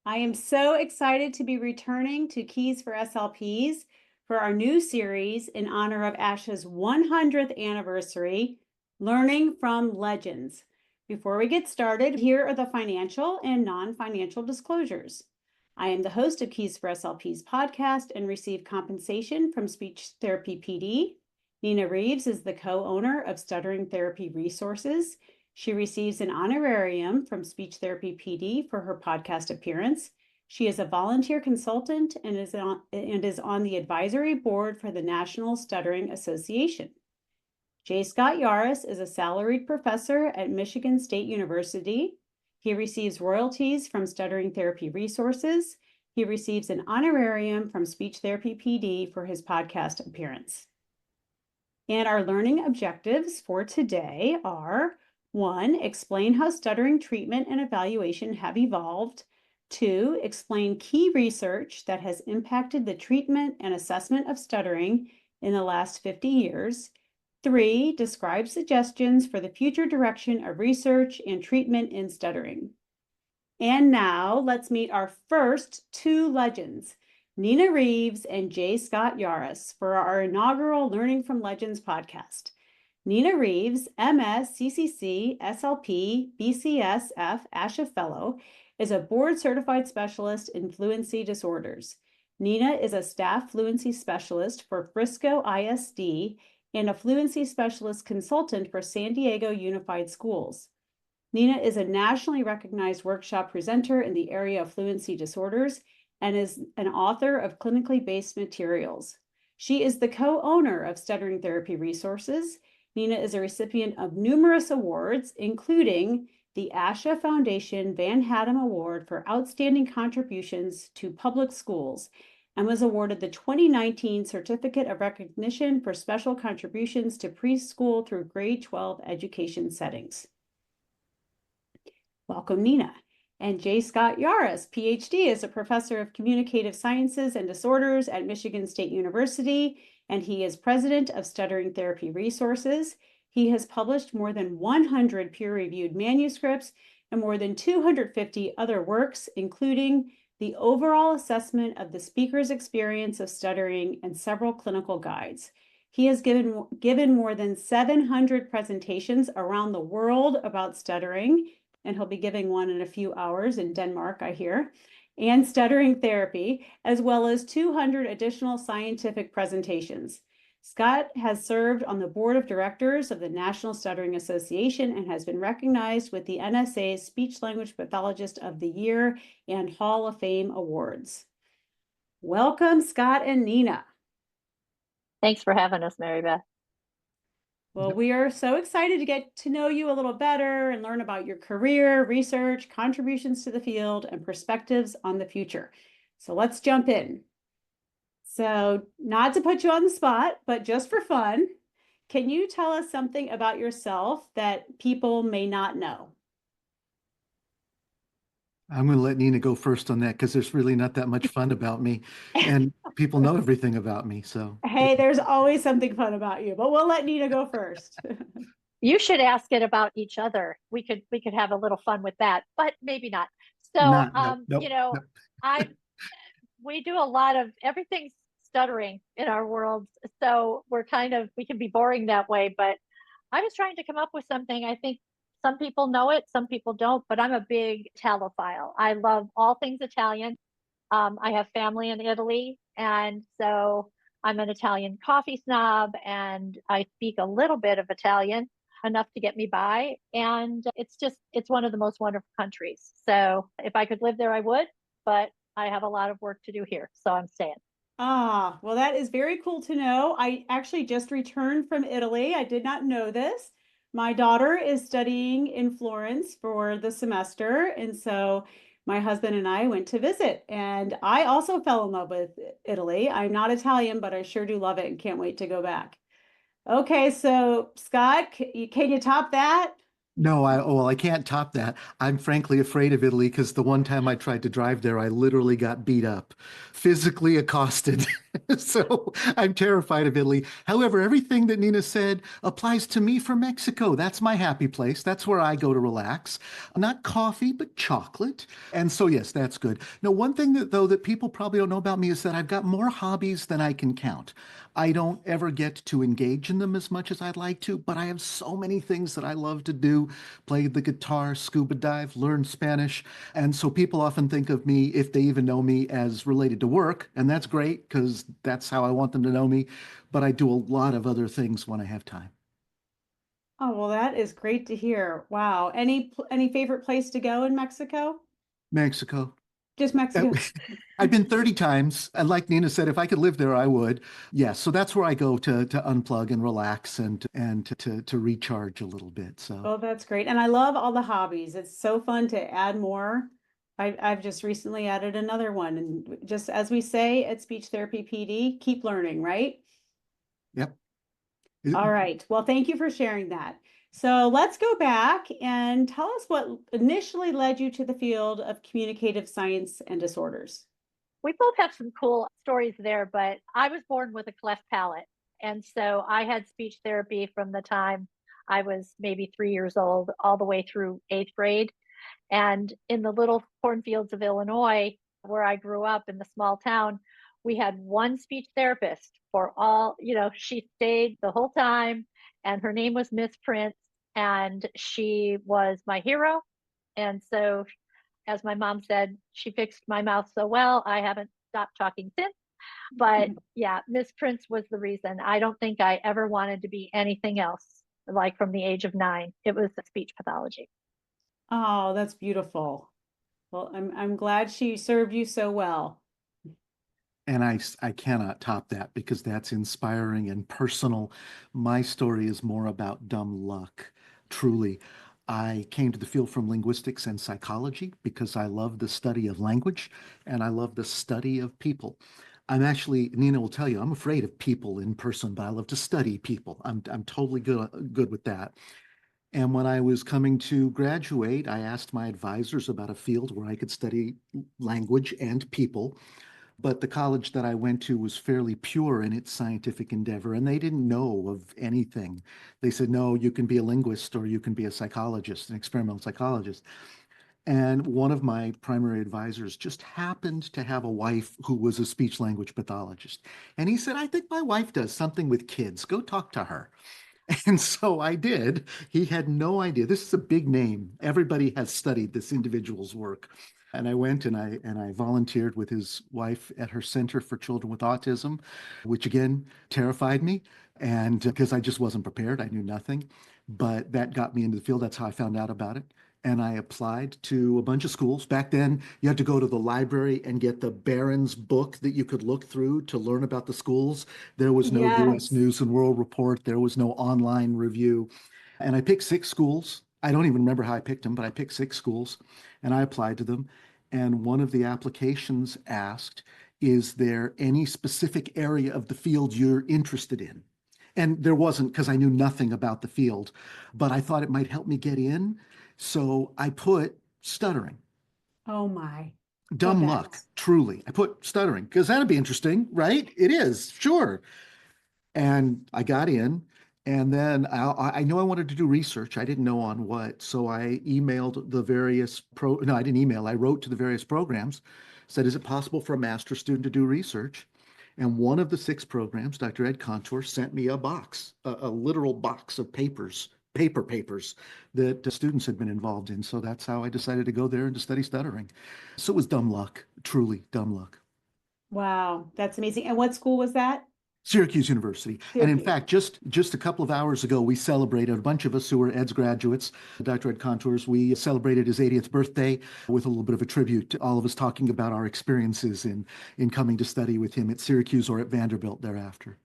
I am so excited to be returning to Keys for SLPs for our new series in honor of ASHA's 100th anniversary, Learning from Legends. Before we get started, here are the financial and non-financial disclosures. I am the host of Keys for SLPs podcast and receive compensation from Speech Therapy PD. Nina Reeves is the co-owner of Stuttering Therapy Resources. She receives an honorarium from Speech Therapy PD for her podcast appearance. She is a volunteer consultant and is on the advisory board for the National Stuttering Association. J. Scott Yaruss is a salaried professor at Michigan State University. He receives royalties from Stuttering Therapy Resources. He receives an honorarium from Speech Therapy PD for his podcast appearance. And our learning objectives for today are: 1, explain how stuttering treatment and evaluation have evolved. 2, explain key research that has impacted the treatment and assessment of stuttering in the last 50 years. 3, describe suggestions for the future direction of research and treatment in stuttering. And now let's meet our first two legends, Nina Reeves and J. Scott Yaruss, for our inaugural Learning from Legends podcast. Nina Reeves, MS, CCC-SLP, BCS-F, ASHA Fellow, is a board-certified specialist in fluency disorders. Nina is a staff fluency specialist for Frisco ISD and a fluency specialist consultant for San Diego Unified Schools. Nina is a nationally recognized workshop presenter in the area of fluency disorders and is an author of clinically based materials. She is the co-owner of Stuttering Therapy Resources. Nina is a recipient of numerous awards, including the ASHA Foundation Van Hatten Award for Outstanding Contributions to Public Schools, and was awarded the 2019 Certificate of Recognition for Special Contributions to Preschool through Grade 12 Education Settings. Welcome, Nina. And J. Scott Yaruss, PhD, is a professor of communicative sciences and disorders at Michigan State University, and he is president of Stuttering Therapy Resources. He has published more than 100 peer-reviewed manuscripts and more than 250 other works, including the overall assessment of the speaker's experience of stuttering and several clinical guides. He has given more than 700 presentations around the world about stuttering, and he'll be giving one in a few hours in Denmark, I hear, and stuttering therapy, as well as 200 additional scientific presentations. Scott has served on the board of directors of the National Stuttering Association and has been recognized with the NSA's Speech Language Pathologist of the Year and Hall of Fame awards. Welcome, Scott and Nina. Thanks for having us, Mary Beth. Well, we are so excited to get to know you a little better and learn about your career, research, contributions to the field, and perspectives on the future. So let's jump in. So, not to put you on the spot, but just for fun, can you tell us something about yourself that people may not know? I'm going to let Nina go first on that because there's really not that much fun about me, and people know everything about me. So, hey, there's always something fun about you, but we'll let Nina go first. You should ask it about each other. We could have a little fun with that, but maybe not. So, nope. We do a lot of everything's stuttering in our world. So we can be boring that way, but I was trying to come up with something. I think some people know it, some people don't, but I'm a big Italophile. I love all things Italian. I have family in Italy, and so I'm an Italian coffee snob, and I speak a little bit of Italian, enough to get me by. And it's one of the most wonderful countries. So if I could live there, I would, but I have a lot of work to do here, so I'm staying. Ah, well, that is very cool to know. I actually just returned from Italy. I did not know this. My daughter is studying in Florence for the semester, and so my husband and I went to visit, and I also fell in love with Italy. I'm not Italian, but I sure do love it and can't wait to go back. Okay, so Scott, can you top that? No, I can't top that. I'm frankly afraid of Italy because the one time I tried to drive there, I literally got beat up, physically accosted. So I'm terrified of Italy. However, everything that Nina said applies to me for Mexico. That's my happy place. That's where I go to relax. Not coffee, but chocolate. And so, yes, that's good. Now, one thing that though that people probably don't know about me is that I've got more hobbies than I can count. I don't ever get to engage in them as much as I'd like to, but I have so many things that I love to do, play the guitar, scuba dive, learn Spanish. And so people often think of me, if they even know me, as related to work. And that's great because that's how I want them to know me. But I do a lot of other things when I have time. Oh, well, that is great to hear. Wow. Any favorite place to go in Mexico? Mexico. Just Uh, Mexico. I've been 30 times. And like Nina said, if I could live there, I would. Yes. So that's where I go to unplug and relax and to recharge a little bit. So Oh, that's great. And I love all the hobbies. It's so fun to add more. I've just recently added another one. And just as we say at Speech Therapy PD, keep learning, right? yep. All right. Well, thank you for sharing that. So let's go back and tell us what initially led you to the field of communicative science and disorders. We both have some cool stories there, but I was born with a cleft palate. And so I had speech therapy from the time I was maybe 3 years old all the way through eighth grade. And in the little cornfields of Illinois, where I grew up in the small town, we had one speech therapist for all, she stayed the whole time, and her name was Miss Prince, and she was my hero. And so, as my mom said, she fixed my mouth so well, I haven't stopped talking since. But yeah, Miss Prince was the reason. I don't think I ever wanted to be anything else. Like from the age of 9, it was speech pathology. Oh, that's beautiful. Well, I'm glad she served you so well. And I cannot top that because that's inspiring and personal. My story is more about dumb luck, truly. I came to the field from linguistics and psychology because I love the study of language and I love the study of people. I'm actually, Nina will tell you, I'm afraid of people in person, but I love to study people. I'm totally good with that. And when I was coming to graduate, I asked my advisors about a field where I could study language and people. But the college that I went to was fairly pure in its scientific endeavor, and they didn't know of anything. They said, no, you can be a linguist or you can be a psychologist, an experimental psychologist. And one of my primary advisors just happened to have a wife who was a speech language pathologist. And he said, I think my wife does something with kids. Go talk to her. And so I did. He had no idea. This is a big name. Everybody has studied this individual's work. And I went and I volunteered with his wife at her Center for Children with Autism, which again terrified me. And because I just wasn't prepared, I knew nothing. But that got me into the field. That's how I found out about it. And I applied to a bunch of schools. Back then, you had to go to the library and get the Barron's book that you could look through to learn about the schools. There was no US Yes. News and World Report. There was no online review. And I picked 6 schools. I don't even remember how I picked them, but I picked 6 schools and I applied to them. And one of the applications asked, is there any specific area of the field you're interested in? And there wasn't because I knew nothing about the field, but I thought it might help me get in. So I put stuttering. Oh my. Well, Dumb luck, truly. I put stuttering because that'd be interesting, right? It is, sure. And I got in, and then I knew I wanted to do research. I didn't know on what, so I emailed the various no, I didn't email. I wrote to the various programs, said, "Is it possible for a master's student to do research?" And one of the 6 programs, Dr. Ed Contour, sent me a box, a literal box of papers that students had been involved in. So that's how I decided to go there and to study stuttering. So it was dumb luck, truly dumb luck. wow, that's amazing. And what school was that? Syracuse University. And in Syracuse. fact, just a couple of hours ago, we celebrated a bunch of us who were Ed's graduates, Dr. Ed Contours. We celebrated his 80th birthday with a little bit of a tribute to all of us talking about our experiences in coming to study with him at Syracuse or at Vanderbilt thereafter.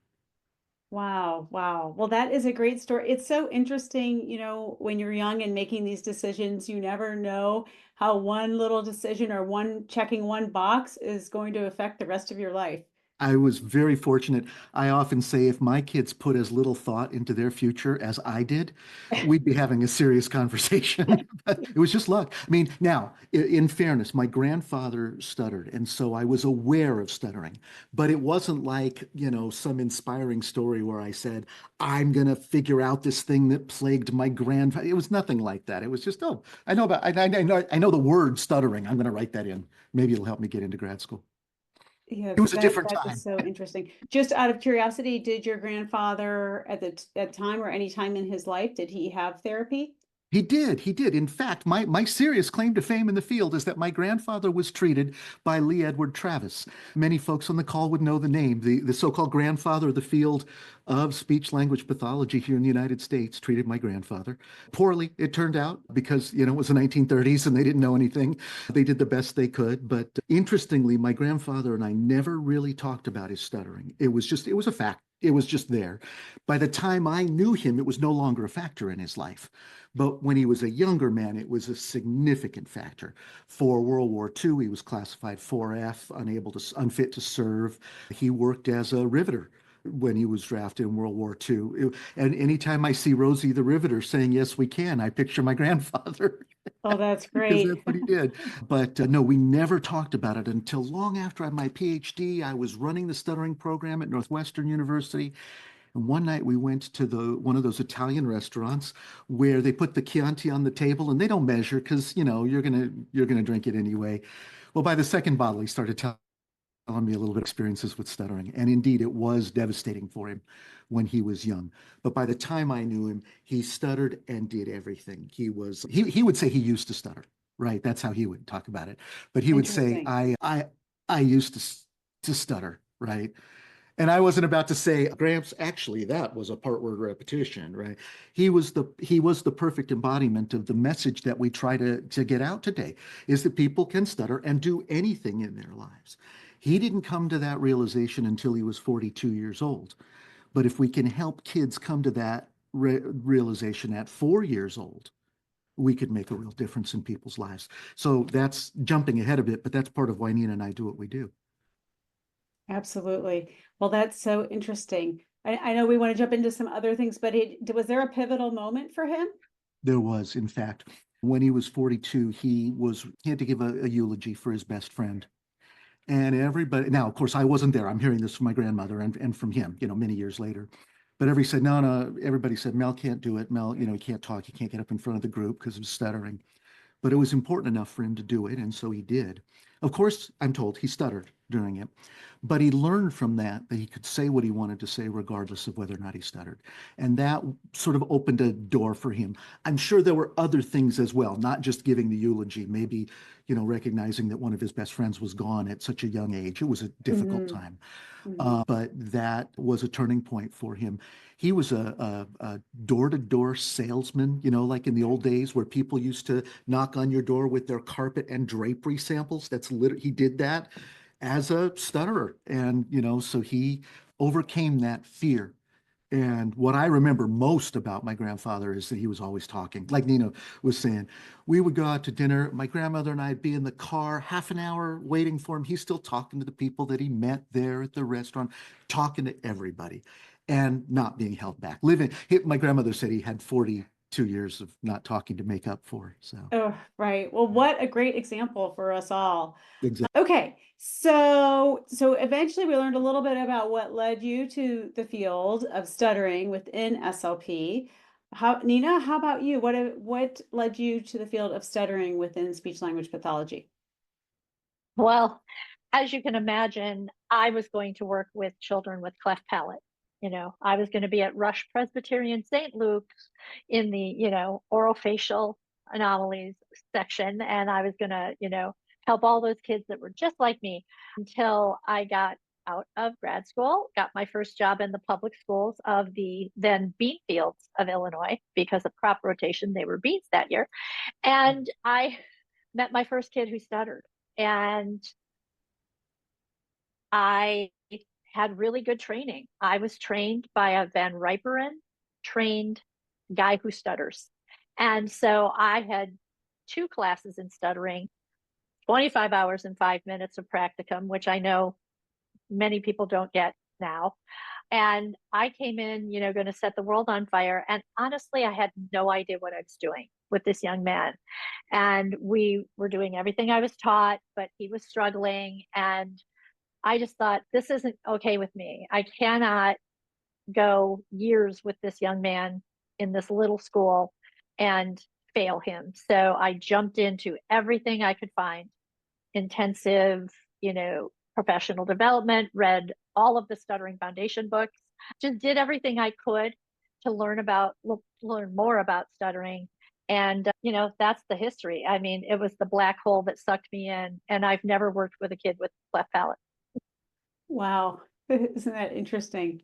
Wow, wow. Well, that is a great story. It's so interesting, when you're young and making these decisions, you never know how one little decision or one checking one box is going to affect the rest of your life. I was very fortunate. I often say if my kids put as little thought into their future as I did, we'd be having a serious conversation. But it was just luck. I mean, now, in fairness, my grandfather stuttered, and so I was aware of stuttering. But it wasn't like, some inspiring story where I said, I'm going to figure out this thing that plagued my grandfather. It was nothing like that. It was just, oh, I know the word stuttering. I'm going to write that in. Maybe it'll help me get into grad school. Yeah, It was a different that time. is so interesting. Just out of curiosity, did your grandfather at that time or any time in his life, did he have therapy? He did. He did. In fact, my serious claim to fame in the field is that my grandfather was treated by Lee Edward Travis. Many folks on the call would know the name, the so-called grandfather of the field of speech language pathology here in the United States, treated my grandfather. Poorly, it turned out, because, it was the 1930s and they didn't know anything. They did the best they could. But interestingly, my grandfather and I never really talked about his stuttering. It was a fact. It was just there. By the time I knew him, it was no longer a factor in his life. But when he was a younger man, it was a significant factor. For World War II, he was classified 4F, unfit to serve. He worked as a riveter when he was drafted in World War II. And anytime I see Rosie the Riveter saying, yes, we can, I picture my grandfather. Oh, that's Because great. that's what he did. But no, we never talked about it until long after I had my PhD. I was running the stuttering program at Northwestern University. And one night we went to one of those Italian restaurants where they put the Chianti on the table and they don't measure because, you're gonna drink it anyway. Well, by the second bottle, he started telling me a little bit of experiences with stuttering. And indeed, it was devastating for him when he was young. But by the time I knew him, he stuttered and did everything. He would say he used to stutter, right? That's how he would talk about it. But he would say, Interesting. I used to stutter, right? And I wasn't about to say, Gramps, actually, that was a part word repetition, right? He was the perfect embodiment of the message that we try to get out today, is that people can stutter and do anything in their lives. He didn't come to that realization until he was 42 years old. But if we can help kids come to that realization at 4 years old, we could make a real difference in people's lives. So that's jumping ahead a bit, but that's part of why Nina and I do what we do. Absolutely. Well, that's so interesting. I know we want to jump into some other things, but was there a pivotal moment for him? There was, in fact, when he was 42, he had to give a eulogy for his best friend. And everybody, now, of course, I wasn't there. I'm hearing this from my grandmother and from him, many years later. But everybody said, Mel can't do it. Mel, he can't talk. He can't get up in front of the group because of stuttering. But it was important enough for him to do it, and so he did. Of course, I'm told he stuttered during it, but he learned from that he could say what he wanted to say regardless of whether or not he stuttered. And that sort of opened a door for him. I'm sure there were other things as well, not just giving the eulogy, maybe, recognizing that one of his best friends was gone at such a young age. It was a difficult time. But that was a turning point for him. He was a door-to-door salesman, like in the old days where people used to knock on your door with their carpet and drapery samples. He did that as a stutterer. And, so he overcame that fear. And what I remember most about my grandfather is that he was always talking. Like Nina was saying, we would go out to dinner. My grandmother and I'd be in the car half an hour waiting for him. He's still talking to the people that he met there at the restaurant, talking to everybody and not being held back. My grandmother said he had 42 years of not talking to make up for. So, Oh, right. Well, what a great example for us all. exactly. Okay, so eventually we learned a little bit about what led you to the field of stuttering within SLP. Nina, how about you? What led you to the field of stuttering within speech language pathology? Well, as you can imagine, I was going to work with children with cleft palate. I was going to be at Rush Presbyterian St. Luke's in the, orofacial anomalies section. And I was going to, help all those kids that were just like me until I got out of grad school, got my first job in the public schools of the then bean fields of Illinois. Because of crop rotation, they were beans that year. And I met my first kid who stuttered. And I had really good training. I was trained by a Van Riperen trained guy who stutters. And so I had 2 classes in stuttering, 25 hours and 5 minutes of practicum, which I know many people don't get now. And I came in, going to set the world on fire. And honestly, I had no idea what I was doing with this young man. And we were doing everything I was taught, but he was struggling. And I just thought, this isn't okay with me. I cannot go years with this young man in this little school and fail him. So I jumped into everything I could find, intensive, professional development, read all of the Stuttering Foundation books, just did everything I could to learn more about stuttering. And, that's the history. I mean, it was the black hole that sucked me in, and I've never worked with a kid with cleft palate. Wow. Isn't that interesting?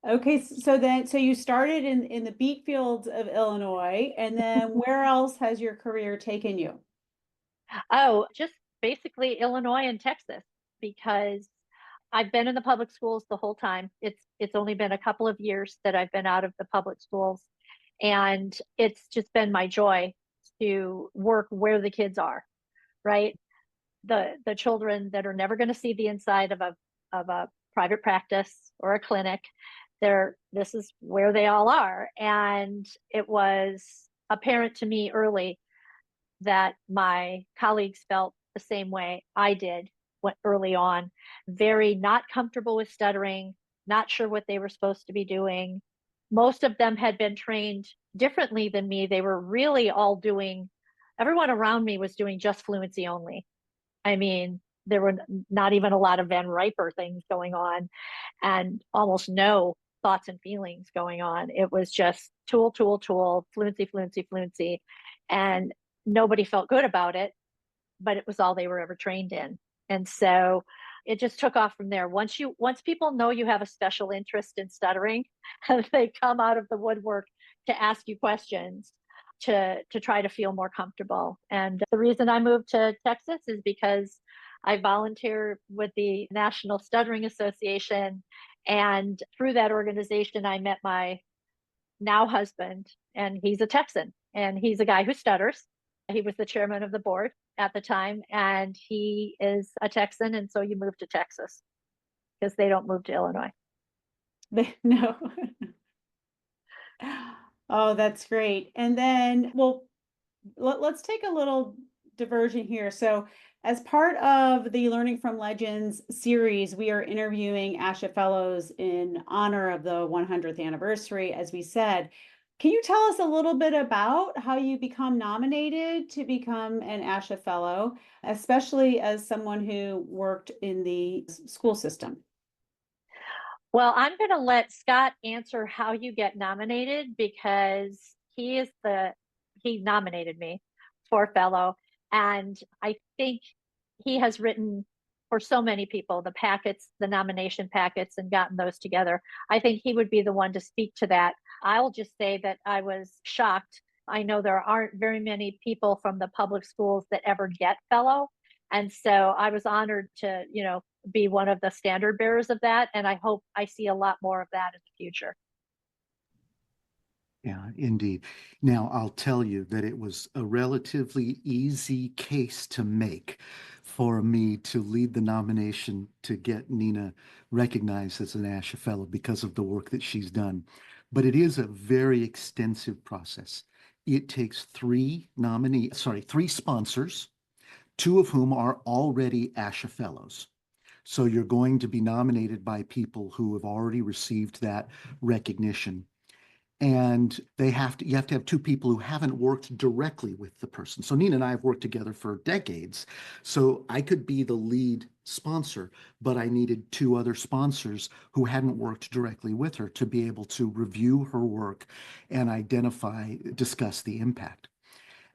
Okay, so you started in the beet fields of Illinois, and then where else has your career taken you? Oh, just basically Illinois and Texas, because I've been in the public schools the whole time. It's only been a couple of years that I've been out of the public schools, and it's just been my joy to work where the kids are, right? The children that are never going to see the inside of a private practice or a clinic. This is where they all are. And it was apparent to me early that my colleagues felt the same way I did early on, very not comfortable with stuttering, not sure what they were supposed to be doing. Most of them had been trained differently than me. They were really all everyone around me was doing just fluency only. I mean, there were not even a lot of Van Riper things going on, and almost no thoughts and feelings going on. It was just tool, tool, tool, fluency, fluency, fluency. And nobody felt good about it, but it was all they were ever trained in. And so it just took off from there. Once people know you have a special interest in stuttering, they come out of the woodwork to ask you questions to try to feel more comfortable. And the reason I moved to Texas is because I volunteer with the National Stuttering Association. And through that organization, I met my now husband, and he's a Texan, and he's a guy who stutters. He was the chairman of the board at the time, and he is a Texan. And so you move to Texas because they don't move to Illinois. No. Oh, that's great. And then, well, let's take a little diversion here. So as part of the Learning from Legends series, we are interviewing ASHA fellows in honor of the 100th anniversary, as we said. Can you tell us a little bit about how you become nominated to become an ASHA fellow, especially as someone who worked in the school system? Well, I'm going to let Scott answer how you get nominated, because he nominated me for fellow. And I think he has written for so many people, the nomination packets, and gotten those together. I think he would be the one to speak to that. I'll just say that I was shocked. I know there aren't very many people from the public schools that ever get fellow. And so I was honored to, be one of the standard bearers of that. And I hope I see a lot more of that in the future. Yeah, indeed. Now, I'll tell you that it was a relatively easy case to make for me to lead the nomination to get Nina recognized as an ASHA Fellow because of the work that she's done. But it is a very extensive process. It takes three sponsors, two of whom are already ASHA Fellows. So you're going to be nominated by people who have already received that recognition. And you have to have two people who haven't worked directly with the person. So Nina and I have worked together for decades. So I could be the lead sponsor, but I needed two other sponsors who hadn't worked directly with her to be able to review her work and discuss the impact.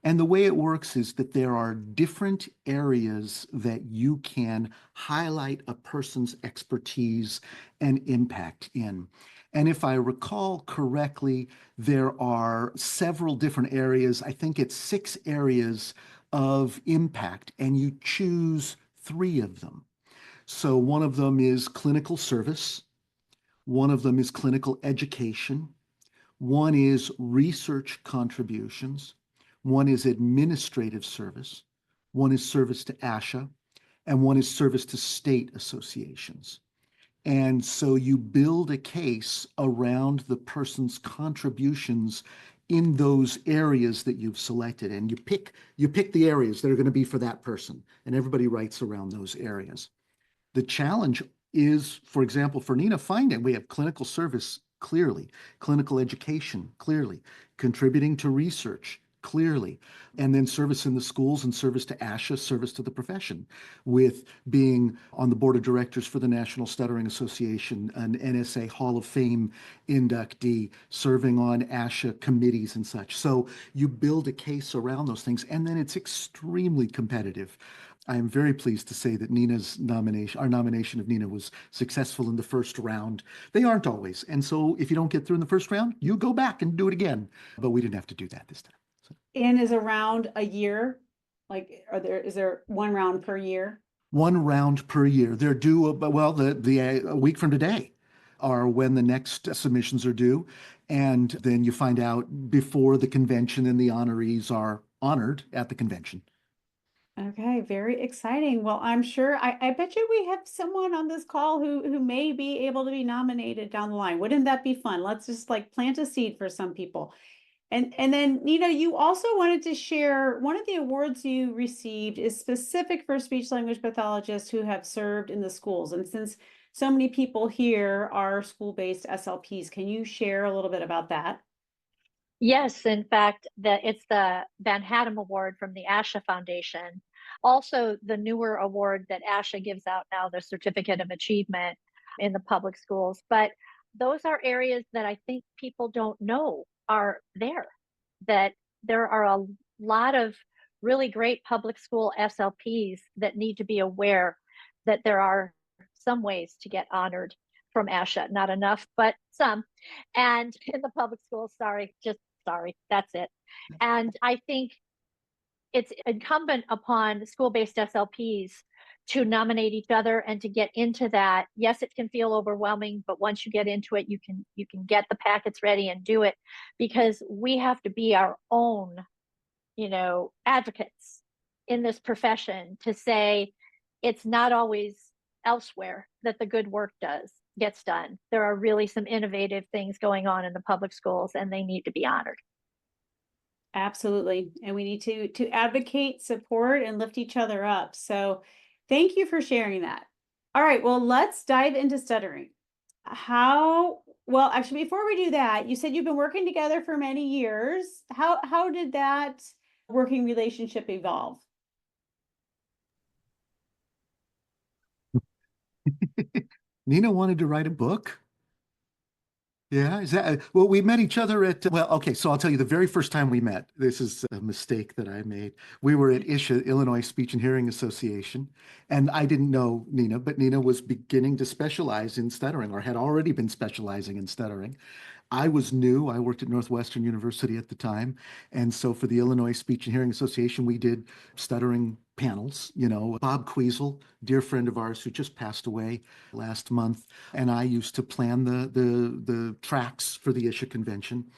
And the way it works is that there are different areas that you can highlight a person's expertise and impact in. And if I recall correctly, there are several different areas. I think it's 6 areas of impact, and you choose 3 of them. So one of them is clinical service. One of them is clinical education. One is research contributions. One is administrative service. One is service to ASHA. and one is service to state associations. And so you build a case around the person's contributions in those areas that you've selected. And you pick the areas that are going to be for that person. And everybody writes around those areas. The challenge is, for example, for Nina, finding we have clinical service clearly, clinical education clearly, contributing to research clearly, and then service in the schools and service to ASHA, service to the profession, with being on the board of directors for the National Stuttering Association, an NSA Hall of Fame inductee, serving on ASHA committees and such. So you build a case around those things, and then it's extremely competitive. I am very pleased to say that our nomination of Nina was successful in the first round. They aren't always. And so if you don't get through in the first round, you go back and do it again. But we didn't have to do that this time. So. And is a round a year? Like, is there one round per year? One round per year. They're due, a week from today are when the next submissions are due. And then you find out before the convention, and the honorees are honored at the convention. Okay, very exciting. Well, I'm sure, I bet you we have someone on this call who may be able to be nominated down the line. Wouldn't that be fun? Let's just like plant a seed for some people. And then, Nina, you also wanted to share one of the awards you received is specific for speech language pathologists who have served in the schools. And since so many people here are school-based SLPs, can you share a little bit about that? Yes, in fact, it's the Van Hatten Award from the ASHA Foundation. Also, the newer award that ASHA gives out now, the Certificate of Achievement in the public schools. But those are areas that I think people don't know are there, that there are a lot of really great public school SLPs that need to be aware that there are some ways to get honored from ASHA, not enough, but some. And in the public schools, sorry, that's it. And I think it's incumbent upon school-based SLPs to nominate each other and to get into that. Yes, it can feel overwhelming, but once you get into it, you can get the packets ready and do it, because we have to be our own, advocates in this profession to say it's not always elsewhere that the good work gets done. There are really some innovative things going on in the public schools, and they need to be honored. Absolutely. And we need to advocate, support, and lift each other up. So thank you for sharing that. All right, well, let's dive into stuttering. Well, actually, before we do that, you said you've been working together for many years. How did that working relationship evolve? Nina wanted to write a book. Yeah, is that well, we met each other at okay, so I'll tell you the very first time we met. This is a mistake that I made. We were at ISHA, Illinois Speech and Hearing Association, and I didn't know Nina, but Nina was beginning to specialize in stuttering, or had already been specializing in stuttering. I was new. I worked at Northwestern University at the time. And so for the Illinois Speech and Hearing Association, we did stuttering panels. Bob Queasel, dear friend of ours who just passed away last month, and I used to plan the tracks for the ISHA convention.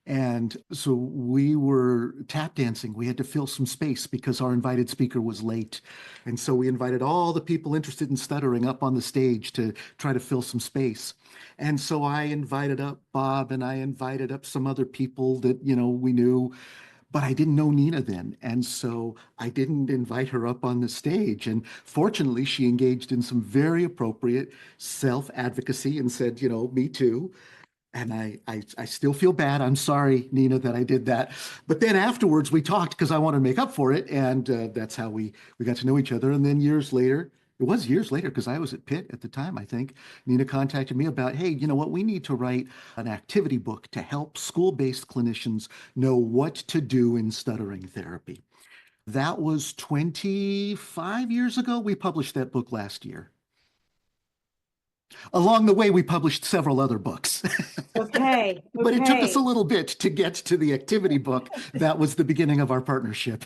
And so we were tap dancing. We had to fill some space because our invited speaker was late. And so we invited all the people interested in stuttering up on the stage to try to fill some space. And so I invited up Bob, and I invited up some other people that, we knew, but I didn't know Nina then. And so I didn't invite her up on the stage. And fortunately, she engaged in some very appropriate self-advocacy and said, me too. And I still feel bad. I'm sorry, Nina, that I did that. But then afterwards, we talked because I wanted to make up for it. And that's how we got to know each other. And then years later, it was years later because I was at Pitt at the time, I think, Nina contacted me about, hey, you know what? We need to write an activity book to help school-based clinicians know what to do in stuttering therapy. That was 25 years ago. We published that book last year. Along the way, we published several other books. Okay. But it took us a little bit to get to the activity book. That was the beginning of our partnership.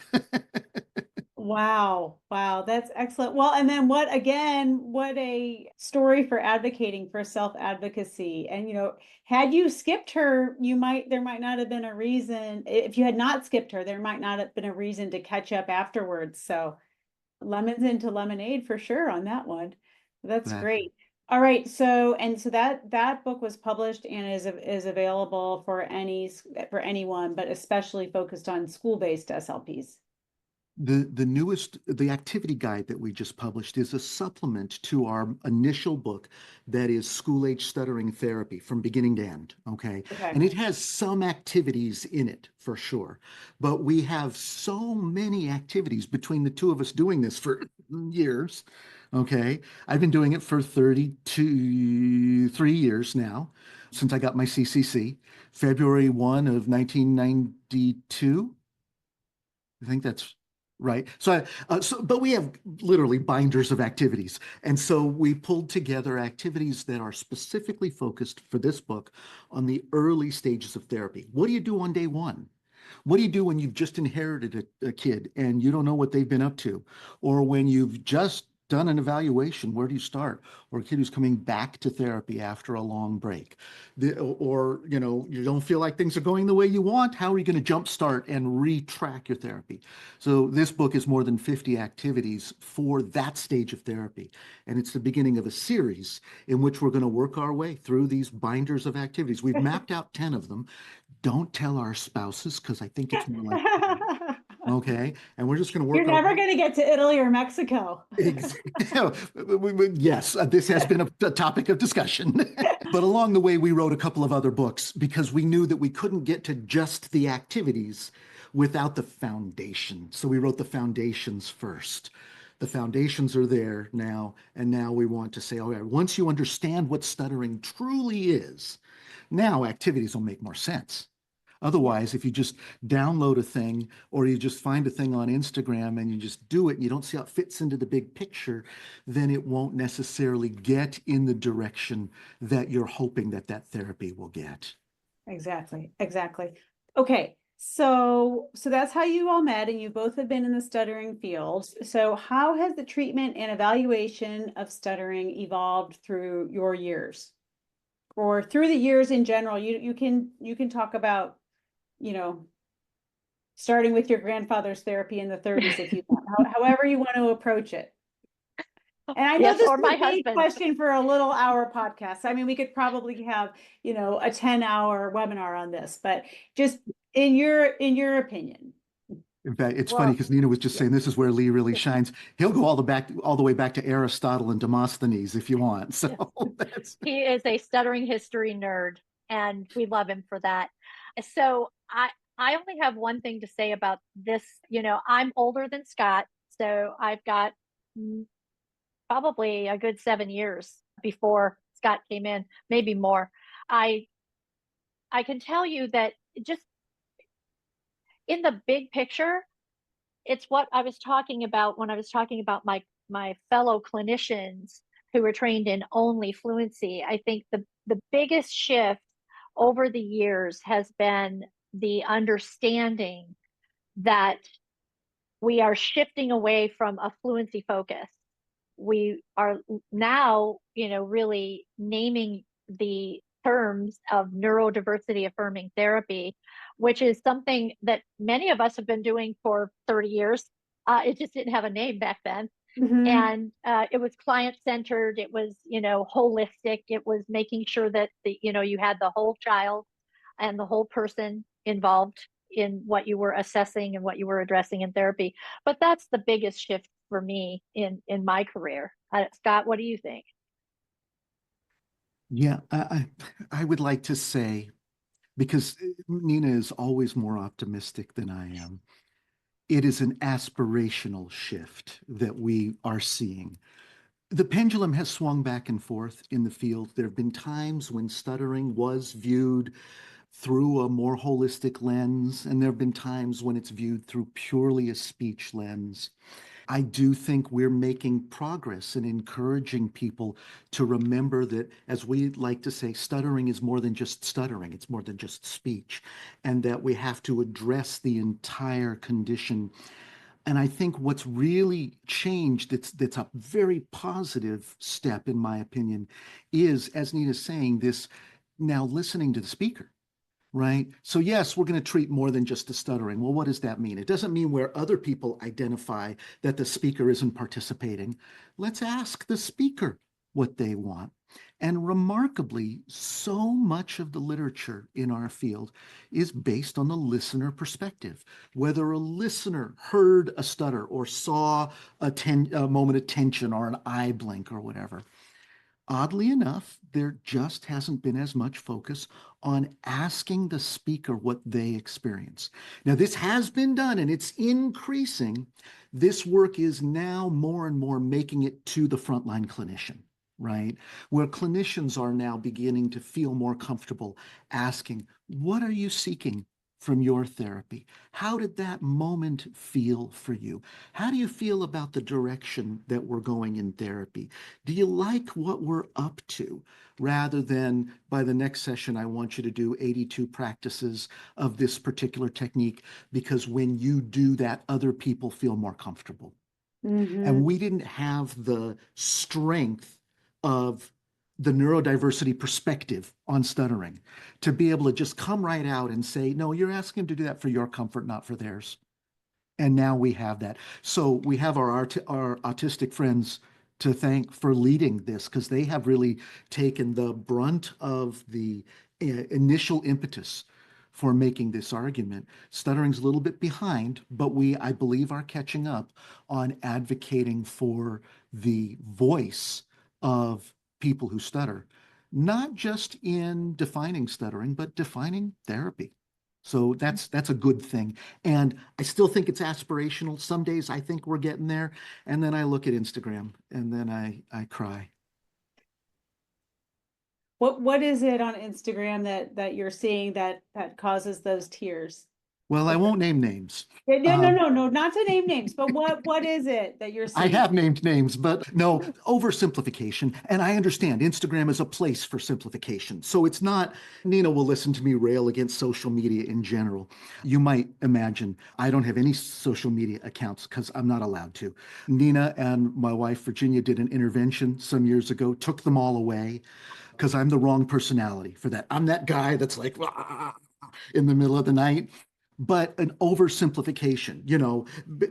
Wow. That's excellent. Well, and then what a story for advocating for self-advocacy. And, had you skipped her, there might not have been a reason. If you had not skipped her, there might not have been a reason to catch up afterwards. So lemons into lemonade for sure on that one. That's That great. All right, so that book was published and is available for anyone, but especially focused on school-based SLPs. the activity guide that we just published is a supplement to our initial book that is school age stuttering therapy from beginning to end. Okay. Okay. And it has some activities in it for sure. But we have so many activities between the two of us doing this for years. Okay. I've been doing it for 3 years now since I got my CCC, February 1 of 1992. I think that's right. But we have literally binders of activities. And so we pulled together activities that are specifically focused for this book on the early stages of therapy. What do you do on day one? What do you do when you've just inherited a kid and you don't know what they've been up to? Or when you've just done an evaluation, where do you start? Or a kid who's coming back to therapy after a long break. Or, you don't feel like things are going the way you want. How are you going to jumpstart and retrack your therapy? So this book is more than 50 activities for that stage of therapy. And it's the beginning of a series in which we're going to work our way through these binders of activities. We've mapped out 10 of them. Don't tell our spouses because I think it's more like, okay. And we're just going to work. You're never going to get to Italy or Mexico. Yes, this has been a topic of discussion. But along the way, we wrote a couple of other books because we knew that we couldn't get to just the activities without the foundation. So we wrote the foundations first. The foundations are there now, and now we want to say, all right, once you understand what stuttering truly is, now activities will make more sense. Otherwise, if you just download a thing or you just find a thing on Instagram and you just do it and you don't see how it fits into the big picture, then it won't necessarily get in the direction that you're hoping that therapy will get. Exactly. Okay. So that's how you all met, and you both have been in the stuttering field. So how has the treatment and evaluation of stuttering evolved through your years, or through the years in general? You can talk about, starting with your grandfather's therapy in the 30s if you want, however you want to approach it. And I know Yes, this or is my a big husband. question for a little hour podcast. I mean, we could probably have, a 10-hour webinar on this, but just in your opinion. In fact, it's funny because Nina was just saying this is where Lee really shines. He'll go all the way back to Aristotle and Demosthenes if you want. So he is a stuttering history nerd, and we love him for that. So I only have one thing to say about this. I'm older than Scott, so I've got probably a good 7 years before Scott came in, maybe more. I can tell you that just in the big picture, it's what I was talking about when I was talking about my fellow clinicians who were trained in only fluency. I think the biggest shift over the years has been the understanding that we are shifting away from a fluency focus. We are now, really naming the terms of neurodiversity affirming therapy, which is something that many of us have been doing for 30 years. It just didn't have a name back then. Mm-hmm. And it was client-centered. It was, holistic. It was making sure that you had the whole child and the whole person involved in what you were assessing and what you were addressing in therapy. But that's the biggest shift for me in my career. Scott, what do you think? yeah, I would like to say, because Nina is always more optimistic than I am, it is an aspirational shift that we are seeing. The pendulum has swung back and forth in the field. There have been times when stuttering was viewed through a more holistic lens, and there have been times when it's viewed through purely a speech lens. I do think we're making progress in encouraging people to remember that, as we like to say, stuttering is more than just stuttering, it's more than just speech, and that we have to address the entire condition. And I think what's really changed, that's a very positive step, in my opinion, is, as Nina's saying, this now listening to the speaker. right? So yes, we're going to treat more than just the stuttering. Well, what does that mean? It doesn't mean where other people identify that the speaker isn't participating. Let's ask the speaker what they want. And remarkably, so much of the literature in our field is based on the listener perspective. Whether a listener heard a stutter or saw a moment of tension or an eye blink or whatever. Oddly enough, there just hasn't been as much focus on asking the speaker what they experience. Now, this has been done and it's increasing. This work is now more and more making it to the frontline clinician, right? Where clinicians are now beginning to feel more comfortable asking, what are you seeking from your therapy? How did that moment feel for you? How do you feel about the direction that we're going in therapy? Do you like what we're up to? Rather than by the next session, I want you to do 82 practices of this particular technique, because when you do that, other people feel more comfortable. And we didn't have the strength of the neurodiversity perspective on stuttering to be able to just come right out and say, no, you're asking them to do that for your comfort, not for theirs. And now we have that. So we have our autistic friends to thank for leading this, because they have really taken the brunt of the initial impetus for making this argument. Stuttering's a little bit behind, but we, I believe, are catching up on advocating for the voice of people who stutter, not just in defining stuttering, but defining therapy. So that's a good thing. And I still think it's aspirational. Some days I think we're getting there. And then I look at Instagram and then I cry. What is it on Instagram that you're seeing that causes those tears? Well, I won't name names. No, not to name names, but what is it that you're I seeing? have named names, but no, oversimplification. And I understand Instagram is a place for simplification. So it's not, Nina will listen to me rail against social media in general. You might imagine I don't have any social media accounts because I'm not allowed to. Nina and my wife, Virginia, did an intervention some years ago, took them all away because I'm the wrong personality for that. I'm that guy that's like, "Wah," in the middle of the night. But an oversimplification,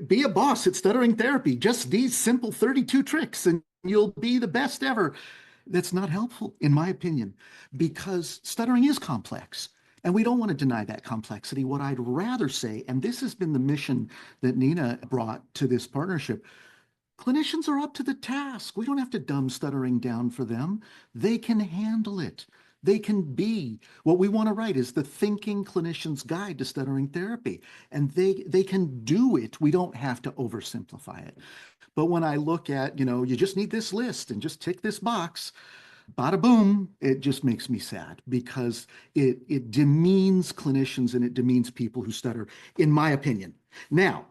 be a boss at stuttering therapy, just these simple 32 tricks and you'll be the best ever. That's not helpful, in my opinion, because stuttering is complex. And we don't want to deny that complexity. What I'd rather say, and this has been the mission that Nina brought to this partnership, clinicians are up to the task. We don't have to dumb stuttering down for them. They can handle it. They can be. What we want to write is the Thinking Clinician's Guide to Stuttering Therapy. And they can do it. We don't have to oversimplify it. But when I look at, you just need this list and just tick this box, bada boom, it just makes me sad, because it demeans clinicians and it demeans people who stutter, in my opinion. Now,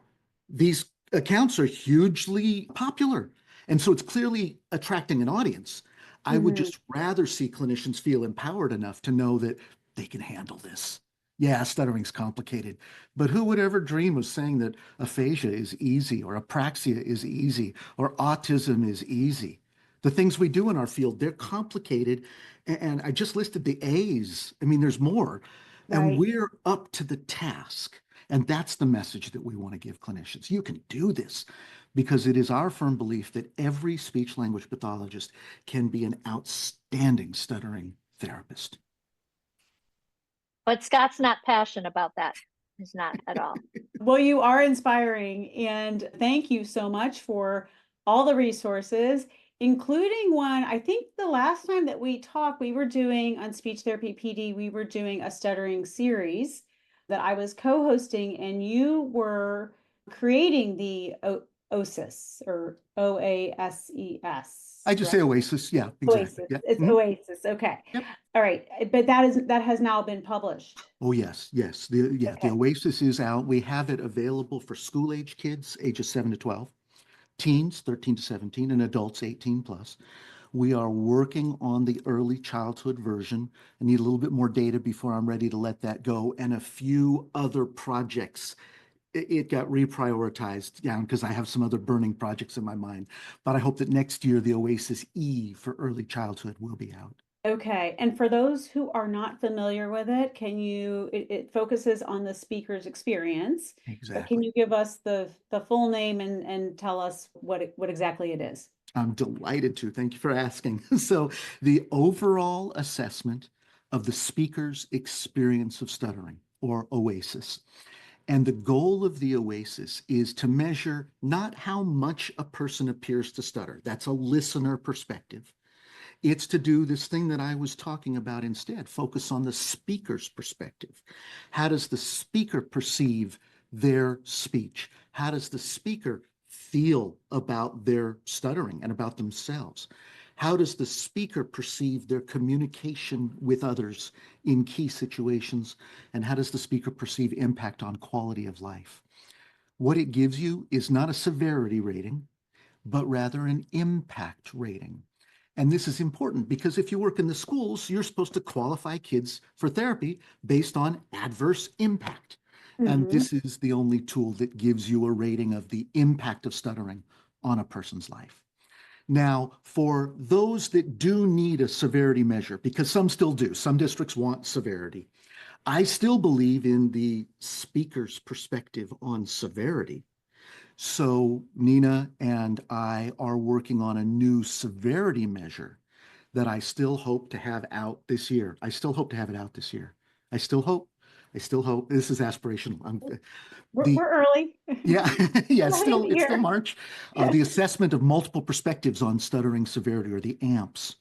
these accounts are hugely popular, and so it's clearly attracting an audience. I would just rather see clinicians feel empowered enough to know that they can handle this. Yeah, stuttering's complicated, but who would ever dream of saying that aphasia is easy, or apraxia is easy, or autism is easy? The things we do in our field, they're complicated. And I just listed the A's. I mean, there's more. And Right. we're up to the task. And that's the message that we want to give clinicians. You can do this, because it is our firm belief that every speech language pathologist can be an outstanding stuttering therapist. But Scott's not passionate about that. He's not at all. Well, you are inspiring, and thank you so much for all the resources, including one. I think the last time that we talked, we were doing on Speech Therapy PD, we were doing a stuttering series that I was co-hosting, and you were creating the Oasis, or OASES. I just say Oasis. Yeah, exactly. Oasis. Yeah. It's Oasis. Okay. Yep. All right. But that has now been published. Oh, yes, yes. The Okay. Oasis is out. We have it available for school-age kids, ages 7 to 12, teens, 13 to 17, and adults, 18 plus. We are working on the early childhood version. I need a little bit more data before I'm ready to let that go, and a few other projects. It got reprioritized down because I have some other burning projects in my mind. But I hope that next year the Oasis E for early childhood will be out. Okay, and for those who are not familiar with it, it focuses on the speaker's experience, but can Exactly. you give us the full name and tell us what exactly it is? I'm delighted to. Thank you for asking. So, the overall assessment of the speaker's experience of stuttering, or Oasis. And the goal of the Oasis is to measure not how much a person appears to stutter. That's a listener perspective. It's to do this thing that I was talking about instead, focus on the speaker's perspective. How does the speaker perceive their speech? How does the speaker feel about their stuttering and about themselves? How does the speaker perceive their communication with others in key situations? And how does the speaker perceive impact on quality of life? What it gives you is not a severity rating, but rather an impact rating. And this is important because if you work in the schools, you're supposed to qualify kids for therapy based on adverse impact. And Mhm. this is the only tool that gives you a rating of the impact of stuttering on a person's life. Now, for those that do need a severity measure, because some still do, some districts want severity, I still believe in the speaker's perspective on severity. So Nina and I are working on a new severity measure that I still hope to have out this year. I still hope to have it out this year. I still hope. I still hope. This is aspirational. The We're early. yeah, yeah, Early in the it's still year. March. Yes. The assessment of multiple perspectives on stuttering severity, or the AMPS.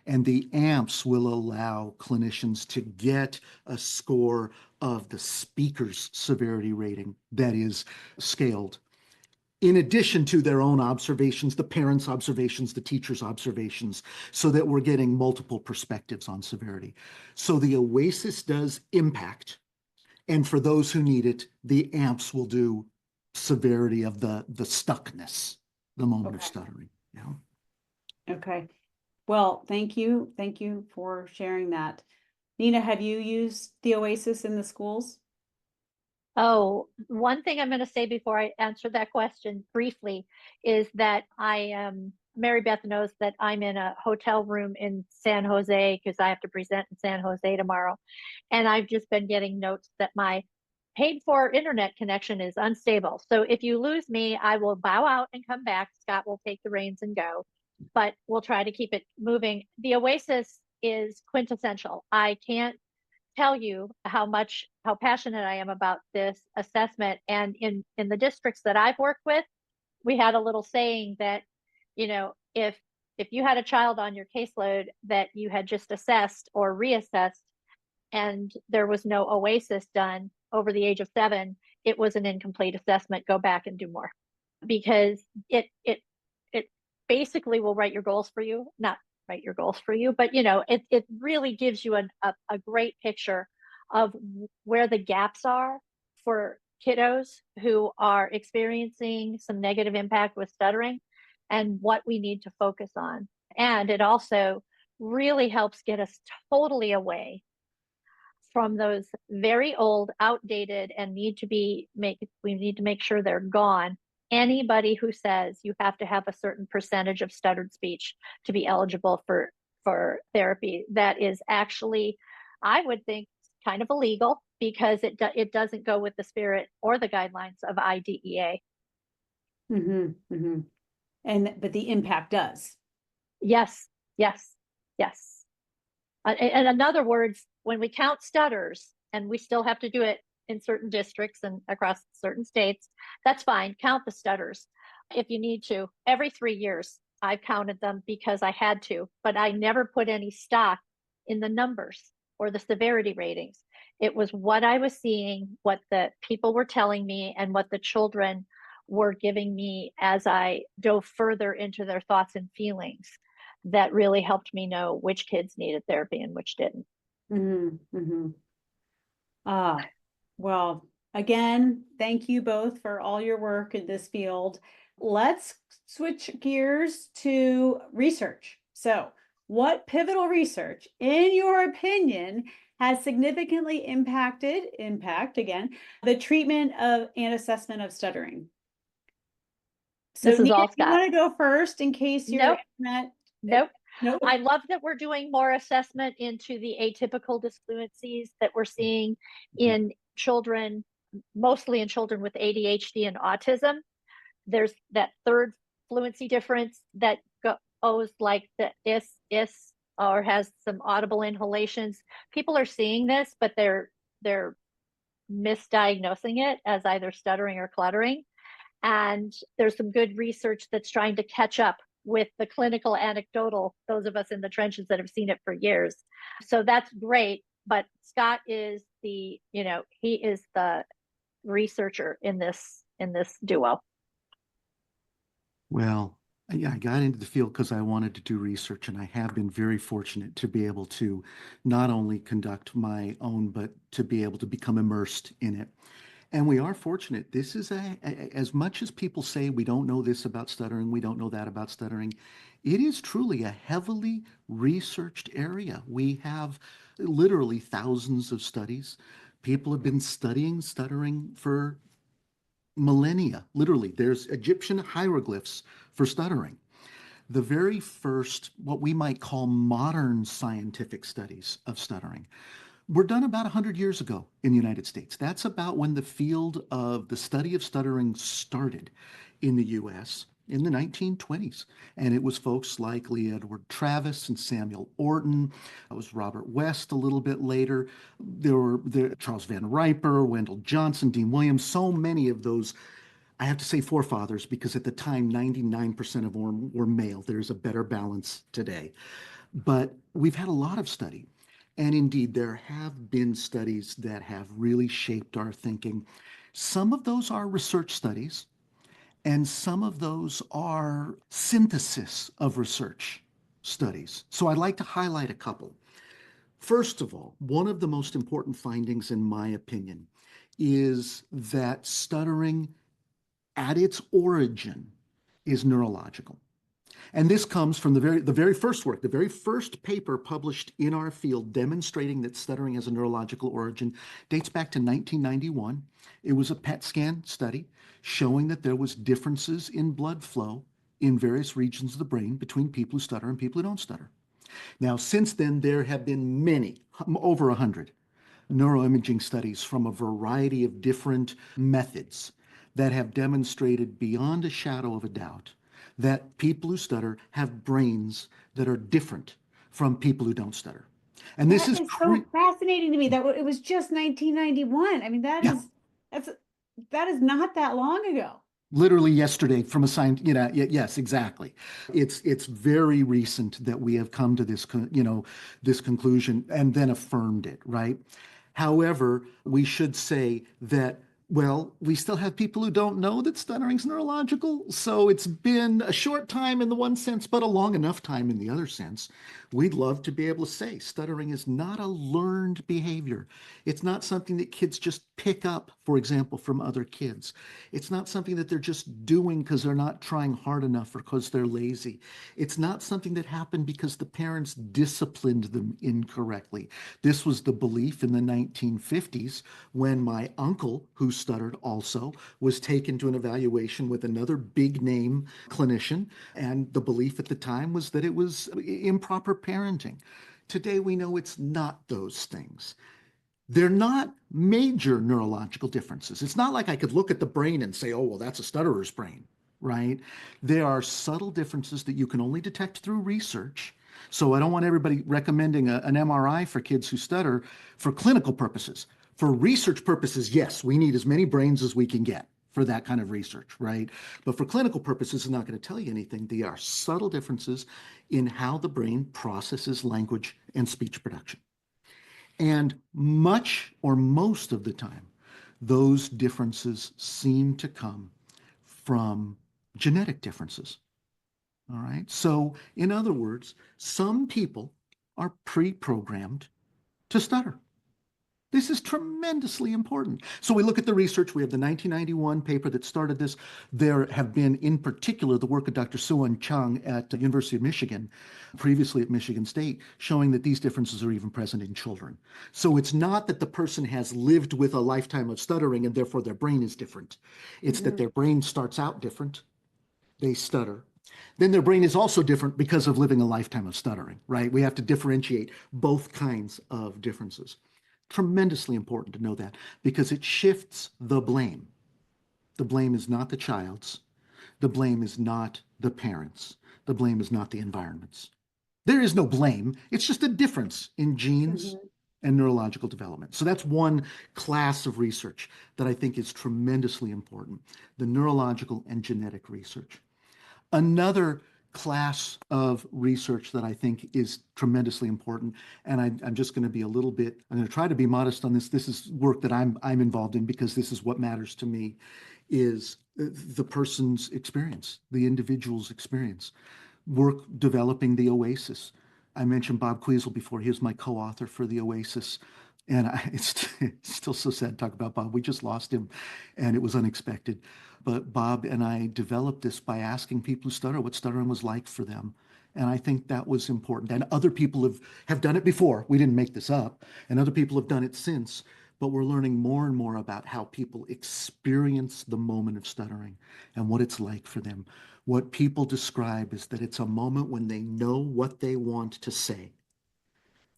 And the AMPS will allow clinicians to get a score of the speaker's severity rating that is scaled in addition to their own observations, the parents' observations, the teachers' observations, so that we're getting multiple perspectives on severity. So the Oasis does impact, and for those who need it, the AMPS will do severity of the stuckness, the moment of Okay. stuttering. Yeah. Okay. Well, thank you. Thank you for sharing that. Nina, have you used the Oasis in the schools? Oh, one thing I'm going to say before I answer that question briefly is that Mary Beth knows that I'm in a hotel room in San Jose because I have to present in San Jose tomorrow. And I've just been getting notes that my paid for internet connection is unstable. So if you lose me, I will bow out and come back. Scott will take the reins and go, but we'll try to keep it moving. The Oasis is quintessential. I can't tell you how passionate I am about this assessment. And in the districts that I've worked with, we had a little saying that, if you had a child on your caseload that you had just assessed or reassessed and there was no Oasis done over the age of 7, it was an incomplete assessment. Go back and do more, because it basically will write your goals for you, not write your goals for you, but it really gives you a great picture of where the gaps are for kiddos who are experiencing some negative impact with stuttering and what we need to focus on. And it also really helps get us totally away from those very old, outdated, and we need to make sure they're gone. Anybody who says you have to have a certain percentage of stuttered speech to be eligible for therapy, that is actually, I would think, kind of illegal, because it doesn't go with the spirit or the guidelines of IDEA. Mm-hmm, mm-hmm. But the impact does. Yes, yes, yes. In other words, when we count stutters, and we still have to do it in certain districts and across certain states, that's fine. Count the stutters if you need to. Every 3 years, I've counted them because I had to, but I never put any stock in the numbers or the severity ratings. It was what I was seeing, what the people were telling me, and what the children were giving me as I dove further into their thoughts and feelings, that really helped me know which kids needed therapy and which didn't. Mm-hmm, mm-hmm. Well, again, thank you both for all your work in this field. Let's switch gears to research. So, what pivotal research, in your opinion, has significantly impact again, the treatment of and assessment of stuttering? So, This is Nina, all you Scott. want to go first in case your Nope. internet? Nope. No. I love that we're doing more assessment into the atypical disfluencies that we're seeing in children, mostly in children with ADHD and autism. There's that third fluency difference that goes like the is, or has some audible inhalations. People are seeing this, but they're misdiagnosing it as either stuttering or cluttering. And there's some good research that's trying to catch up with the clinical anecdotal, those of us in the trenches that have seen it for years. So that's great. But Scott is he is the researcher in this duo. Well, yeah, I got into the field because I wanted to do research, and I have been very fortunate to be able to not only conduct my own, but to be able to become immersed in it. And we are fortunate. This is as much as people say we don't know this about stuttering, we don't know that about stuttering, it is truly a heavily researched area. We have literally thousands of studies. People have been studying stuttering for millennia. Literally, there's Egyptian hieroglyphs for stuttering. The very first, what we might call modern scientific studies of stuttering, were done about 100 years ago in the United States. That's about when the field of the study of stuttering started in the US in the 1920s. And it was folks like Lee Edward Travis and Samuel Orton. It was Robert West a little bit later. There were Charles Van Riper, Wendell Johnson, Dean Williams, so many of those. I have to say forefathers because at the time, 99% of them were male. There's a better balance today. But we've had a lot of study. And indeed, there have been studies that have really shaped our thinking. Some of those are research studies, and some of those are synthesis of research studies. So I'd like to highlight a couple. First of all, one of the most important findings, in my opinion, is that stuttering at its origin is neurological. And this comes from the very first work, the very first paper published in our field demonstrating that stuttering has a neurological origin dates back to 1991. It was a PET scan study showing that there was differences in blood flow in various regions of the brain between people who stutter and people who don't stutter. Now, since then, there have been many, over 100, neuroimaging studies from a variety of different methods that have demonstrated beyond a shadow of a doubt that people who stutter have brains that are different from people who don't stutter. And this is so fascinating to me that it was just 1991. I mean, that is not that long ago. Literally yesterday from a science, yes, exactly. It's very recent that we have come to this, this conclusion and then affirmed it, right? However, we should say that, well, we still have people who don't know that stuttering's neurological. So it's been a short time in the one sense, but a long enough time in the other sense. We'd love to be able to say stuttering is not a learned behavior. It's not something that kids just pick up, for example, from other kids. It's not something that they're just doing because they're not trying hard enough or because they're lazy. It's not something that happened because the parents disciplined them incorrectly. This was the belief in the 1950s when my uncle, who stuttered also, was taken to an evaluation with another big name clinician. And the belief at the time was that it was improper parenting. Today, we know it's not those things. They're not major neurological differences. It's not like I could look at the brain and say, oh, well, that's a stutterer's brain, right? There are subtle differences that you can only detect through research. So I don't want everybody recommending an MRI for kids who stutter for clinical purposes. For research purposes, yes, we need as many brains as we can get for that kind of research, right? But for clinical purposes, it's not going to tell you anything. There are subtle differences in how the brain processes language and speech production. And much or most of the time, those differences seem to come from genetic differences. All right. So, in other words, some people are pre-programmed to stutter. This is tremendously important. So we look at the research. We have the 1991 paper that started this. There have been, in particular, the work of Dr. Suan Chung at the University of Michigan, previously at Michigan State, showing that these differences are even present in children. So it's not that the person has lived with a lifetime of stuttering and therefore their brain is different. It's that their brain starts out different. They stutter. then their brain is also different because of living a lifetime of stuttering, right? We have to differentiate both kinds of differences. Tremendously important to know that because it shifts the blame. The blame is not the child's. The blame is not the parents. The blame is not the environment's. There is no blame. It's just a difference in genes and neurological development. So that's one class of research that I think is tremendously important, the neurological and genetic research. Another class of research that I think is tremendously important, and I'm just going to be a little bit, I'm going to try to be modest on this. This is work that I'm involved in because this is what matters to me, is the person's experience, the individual's experience. Work developing the Oasis. I mentioned Bob Queasel before. He was my co-author for the Oasis. And it's still so sad to talk about Bob. We just lost him, and it was unexpected. But Bob and I developed this by asking people who stutter what stuttering was like for them. And I think that was important. And other people have done it before. We didn't make this up. And other people have done it since. But we're learning more and more about how people experience the moment of stuttering and what it's like for them. What people describe is that it's a moment when they know what they want to say,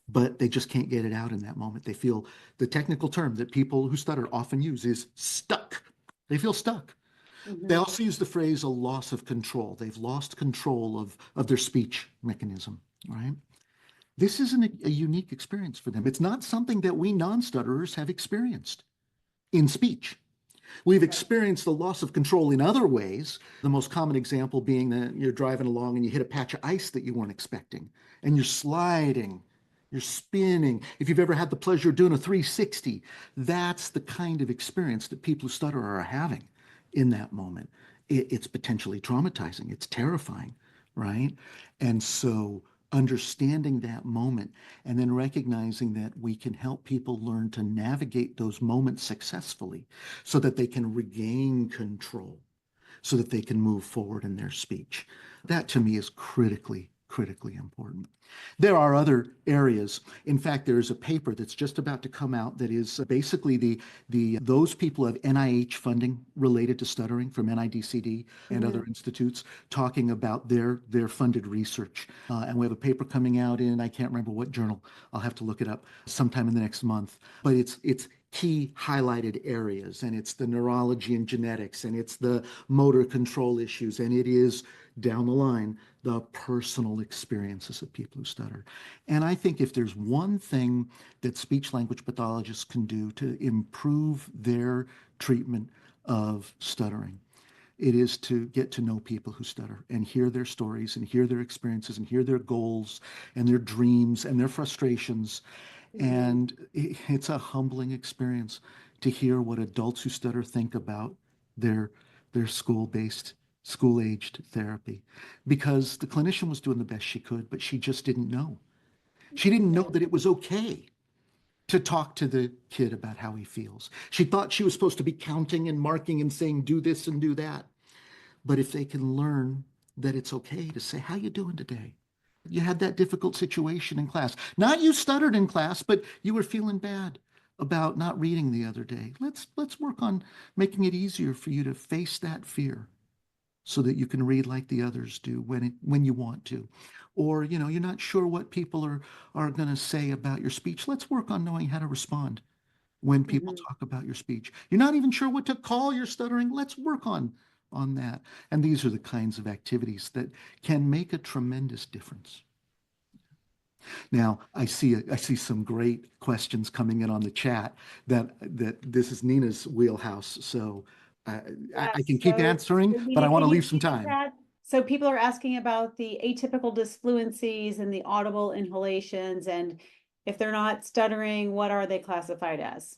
but they just can't get it out in that moment. They feel, the technical term that people who stutter often use is stuck. They feel stuck. They also use the phrase a loss of control. They've lost control of their speech mechanism, right? This isn't a unique experience for them. It's not something that we non-stutterers have experienced in speech. We've experienced the loss of control in other ways. The most common example being that you're driving along and you hit a patch of ice that you weren't expecting, and you're sliding, you're spinning. If you've ever had the pleasure of doing a 360, that's the kind of experience that people who stutter are having in that moment. It's potentially traumatizing. It's terrifying, right? And so understanding that moment and then recognizing that we can help people learn to navigate those moments successfully so that they can regain control, so that they can move forward in their speech. That to me is critically important. There are other areas. In fact, there is a paper that's just about to come out that is basically those people who have NIH funding related to stuttering from NIDCD and other institutes talking about their funded research. And we have a paper coming out in, I can't remember what journal, I'll have to look it up sometime in the next month, but it's key highlighted areas, and it's the neurology and genetics, and it's the motor control issues, and it is down the line the personal experiences of people who stutter. And I think if there's one thing that speech language pathologists can do to improve their treatment of stuttering, it is to get to know people who stutter and hear their stories and hear their experiences and hear their goals and their dreams and their frustrations. And it's a humbling experience to hear what adults who stutter think about their school-aged therapy, because the clinician was doing the best she could, but she just didn't know. She didn't know that it was okay to talk to the kid about how he feels. She thought she was supposed to be counting and marking and saying, do this and do that. But if they can learn that it's okay to say, how you doing today? You had that difficult situation in class. Not you stuttered in class, but you were feeling bad about not reading the other day. Let's work on making it easier for you to face that fear so that you can read like the others do when you want to. Or, you're not sure what people are going to say about your speech. Let's work on knowing how to respond when people talk about your speech. You're not even sure what to call your stuttering. Let's work on that. And these are the kinds of activities that can make a tremendous difference. Now, I see some great questions coming in on the chat that this is Nina's wheelhouse. So I can keep answering, but I want to leave some time. So people are asking about the atypical disfluencies and the audible inhalations, and if they're not stuttering, what are they classified as?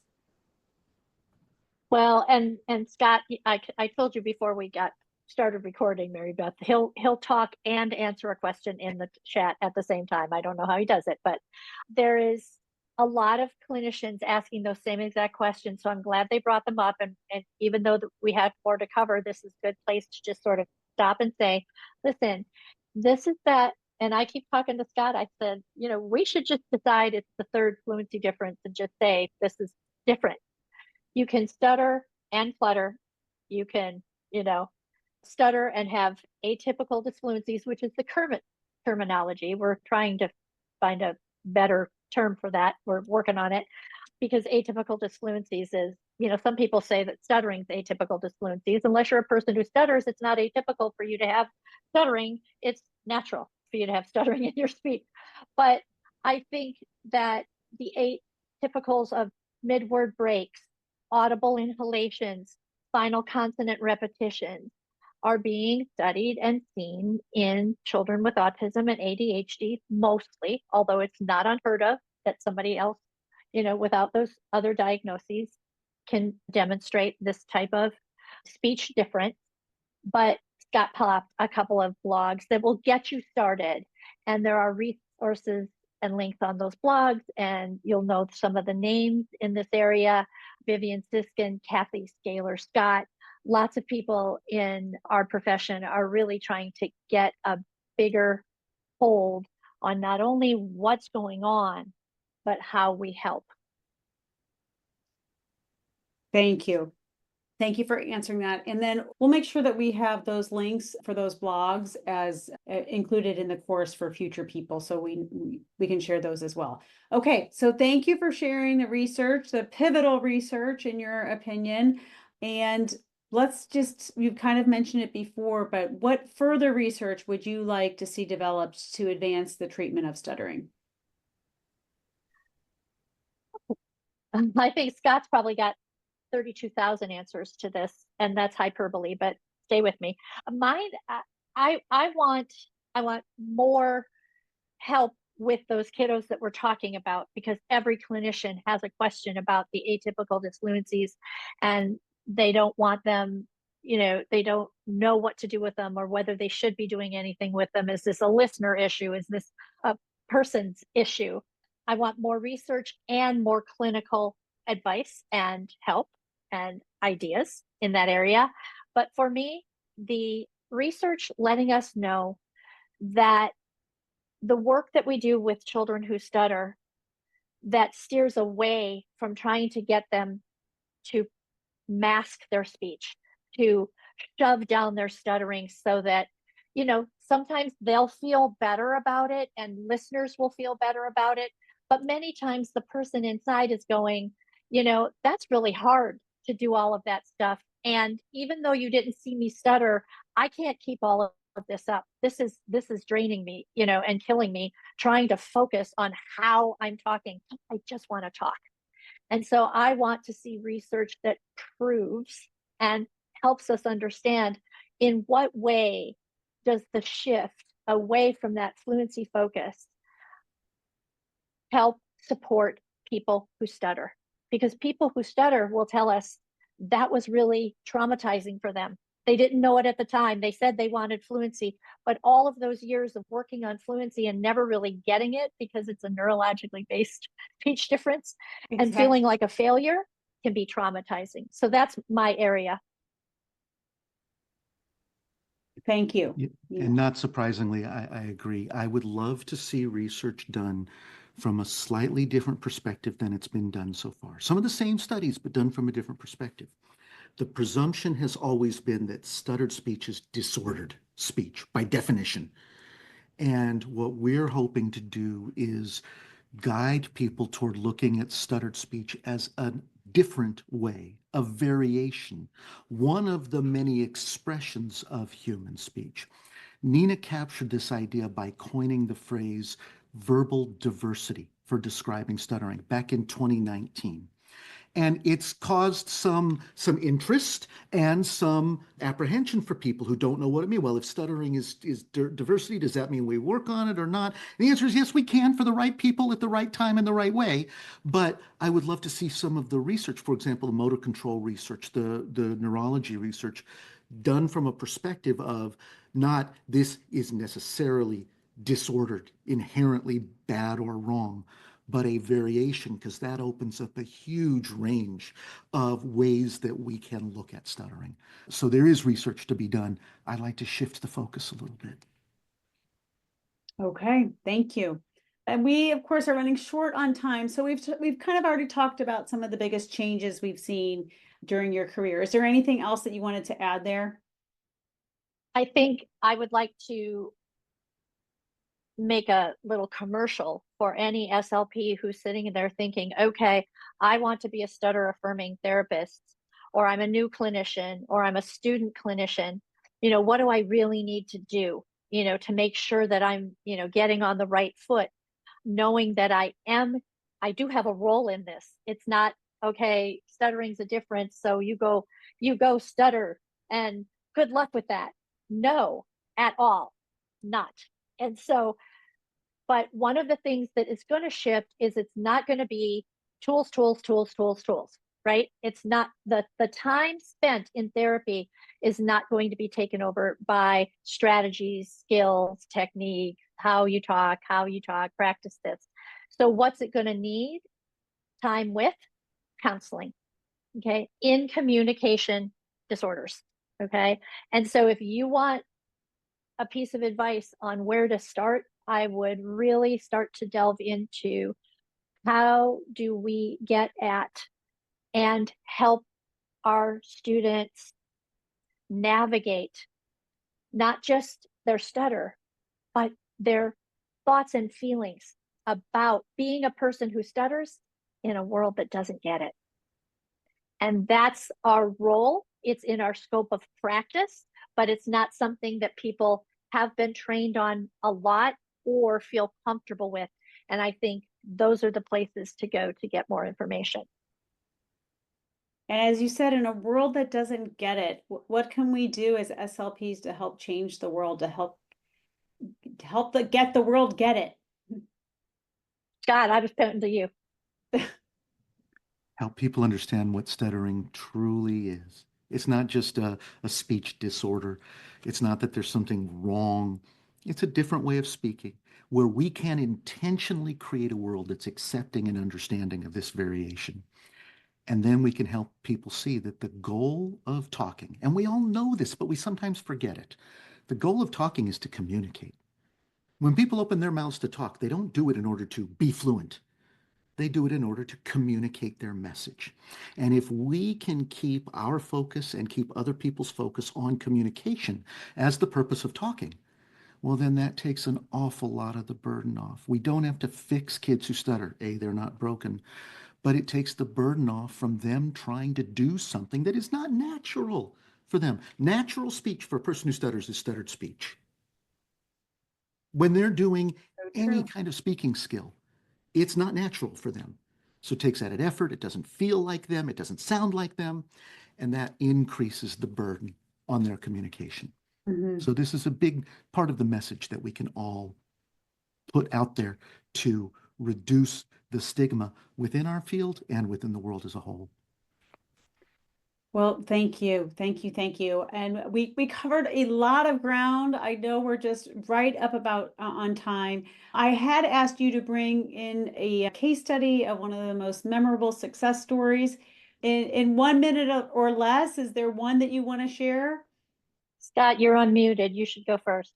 Well, and Scott, I told you before we got started recording, Mary Beth, he'll talk and answer a question in the chat at the same time. I don't know how he does it, but there is a lot of clinicians asking those same exact questions. So I'm glad they brought them up. And even though we have more to cover, this is a good place to just sort of stop and say, listen, this is that. And I keep talking to Scott. I said, we should just decide it's the third fluency difference and just say, this is different. You can stutter and flutter. You can, stutter and have atypical disfluencies, which is the current terminology. We're trying to find a better term for that. We're working on it, because atypical disfluencies is, some people say that stuttering is atypical disfluencies. Unless you're a person who stutters, it's not atypical for you to have stuttering. It's natural for you to have stuttering in your speech. But I think that the atypicals of mid-word breaks, audible inhalations, final consonant repetitions are being studied and seen in children with autism and ADHD mostly, although it's not unheard of that somebody else, without those other diagnoses can demonstrate this type of speech difference. But Scott popped a couple of blogs that will get you started, and there are resources and links on those blogs, and you'll know some of the names in this area: Vivian Siskin, Kathy Scaler Scott. Lots of people in our profession are really trying to get a bigger hold on not only what's going on, but how we help. Thank you. Thank you for answering that. And then we'll make sure that we have those links for those blogs as included in the course for future people, so we can share those as well. Okay, so thank you for sharing the research, the pivotal research in your opinion. And you've kind of mentioned it before, but what further research would you like to see developed to advance the treatment of stuttering? I think Scott's probably got 32,000 answers to this, and that's hyperbole, but stay with me. Mine, I want more help with those kiddos that we're talking about, because every clinician has a question about the atypical disfluencies, and they don't want them, they don't know what to do with them or whether they should be doing anything with them. Is this a listener issue? Is this a person's issue? I want more research and more clinical advice and help and ideas in that area. But for me, the research letting us know that the work that we do with children who stutter, that steers away from trying to get them to mask their speech, to shove down their stuttering, so that, sometimes they'll feel better about it and listeners will feel better about it. But many times the person inside is going, that's really hard to do all of that stuff. And even though you didn't see me stutter, I can't keep all of this up. This is draining me, and killing me, trying to focus on how I'm talking. I just want to talk. And so I want to see research that proves and helps us understand in what way does the shift away from that fluency focus help support people who stutter. Because people who stutter will tell us that was really traumatizing for them. They didn't know it at the time. They said they wanted fluency, but all of those years of working on fluency and never really getting it, because it's a neurologically based speech difference, and feeling like a failure can be traumatizing. So that's my area. Thank you. Yeah. And not surprisingly, I agree. I would love to see research done from a slightly different perspective than it's been done so far. Some of the same studies, but done from a different perspective. The presumption has always been that stuttered speech is disordered speech by definition. And what we're hoping to do is guide people toward looking at stuttered speech as a different way, a variation, one of the many expressions of human speech. Nina captured this idea by coining the phrase verbal diversity for describing stuttering back in 2019. And it's caused some interest and some apprehension for people who don't know what it means. Well, if stuttering is diversity, does that mean we work on it or not? And the answer is yes, we can, for the right people at the right time in the right way. But I would love to see some of the research, for example, the motor control research, the neurology research, done from a perspective of not this is necessarily disordered, inherently bad or wrong, but a variation, because that opens up a huge range of ways that we can look at stuttering. So there is research to be done. I'd like to shift the focus a little bit. Okay, thank you. And we, of course, are running short on time. So we've kind of already talked about some of the biggest changes we've seen during your career. Is there anything else that you wanted to add there? I think I would like to make a little commercial for any SLP who's sitting there thinking, okay, I want to be a stutter affirming therapist, or I'm a new clinician, or I'm a student clinician. What do I really need to do, to make sure that I'm, getting on the right foot, knowing that I do have a role in this. It's not, okay, stuttering's a difference, so you go stutter and good luck with that. No, at all, not. And so, but one of the things that is going to shift is it's not going to be tools, tools, tools, tools, tools, right? It's not the time spent in therapy is not going to be taken over by strategies, skills, technique, how you talk, practice this. So what's it going to need? Time with counseling, okay, in communication disorders, okay? And so if you want a piece of advice on where to start, I would really start to delve into how do we get at and help our students navigate not just their stutter, but their thoughts and feelings about being a person who stutters in a world that doesn't get it. And that's our role. It's in our scope of practice, but it's not something that people have been trained on a lot or feel comfortable with. And I think those are the places to go to get more information. And as you said, in a world that doesn't get it, what can we do as SLPs to help change the world, to help get the world get it? God, I was pointing to you. Help people understand what stuttering truly is. It's not just a speech disorder. It's not that there's something wrong. It's a different way of speaking where we can intentionally create a world that's accepting and understanding of this variation. And then we can help people see that the goal of talking, and we all know this, but we sometimes forget it. The goal of talking is to communicate. When people open their mouths to talk, they don't do it in order to be fluent. They do it in order to communicate their message. And if we can keep our focus and keep other people's focus on communication as the purpose of talking, well, then that takes an awful lot of the burden off. We don't have to fix kids who stutter. A, they're not broken, but it takes the burden off from them trying to do something that is not natural for them. Natural speech for a person who stutters is stuttered speech. When they're doing any kind of speaking skill, it's not natural for them. So it takes added effort. It doesn't feel like them. It doesn't sound like them. And that increases the burden on their communication. Mm-hmm. So this is a big part of the message that we can all put out there to reduce the stigma within our field and within the world as a whole. Well, thank you. Thank you. Thank you. And we covered a lot of ground. I know we're just right up about on time. I had asked you to bring in a case study of one of the most memorable success stories. In 1 minute or less, is there one that you want to share? Scott, you're unmuted. You should go first.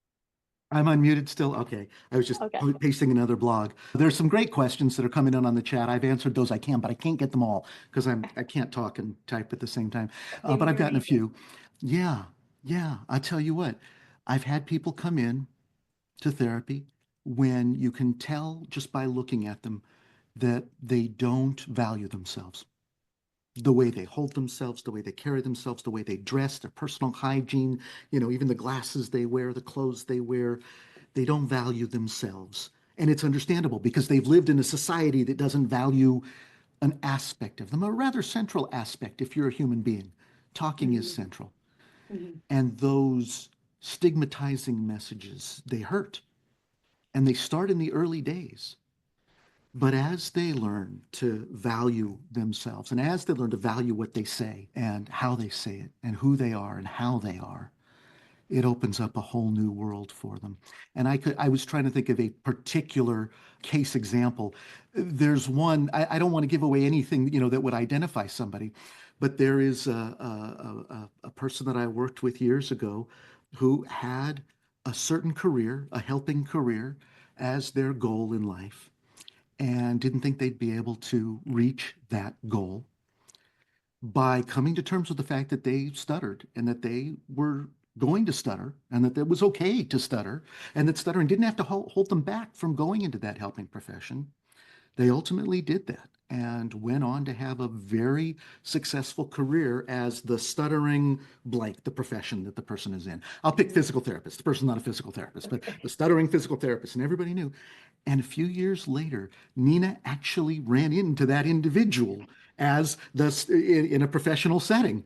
I'm unmuted still? Okay. I was just pasting another blog. There's some great questions that are coming in on the chat. I've answered those I can, but I can't get them all because I can't talk and type at the same time. But I've gotten a few. Yeah. I tell you what, I've had people come in to therapy when you can tell just by looking at them that they don't value themselves. The way they hold themselves, the way they carry themselves, the way they dress, their personal hygiene, even the glasses they wear, the clothes they wear, they don't value themselves. And it's understandable because they've lived in a society that doesn't value an aspect of them, a rather central aspect if you're a human being. Talking is central. And those stigmatizing messages, they hurt. And they start in the early days. But as they learn to value themselves and as they learn to value what they say and how they say it and who they are and how they are, it opens up a whole new world for them. And I was trying to think of a particular case example. There's one, I don't want to give away anything, that would identify somebody, but there is a person that I worked with years ago who had a certain career, a helping career, as their goal in life, and didn't think they'd be able to reach that goal by coming to terms with the fact that they stuttered and that they were going to stutter and that it was okay to stutter and that stuttering didn't have to hold them back from going into that helping profession, they ultimately did that and went on to have a very successful career as the stuttering blank, the profession that the person is in. I'll pick physical therapist. The person's not a physical therapist, but the stuttering physical therapist, and everybody knew. And a few years later, Nina actually ran into that individual as in a professional setting.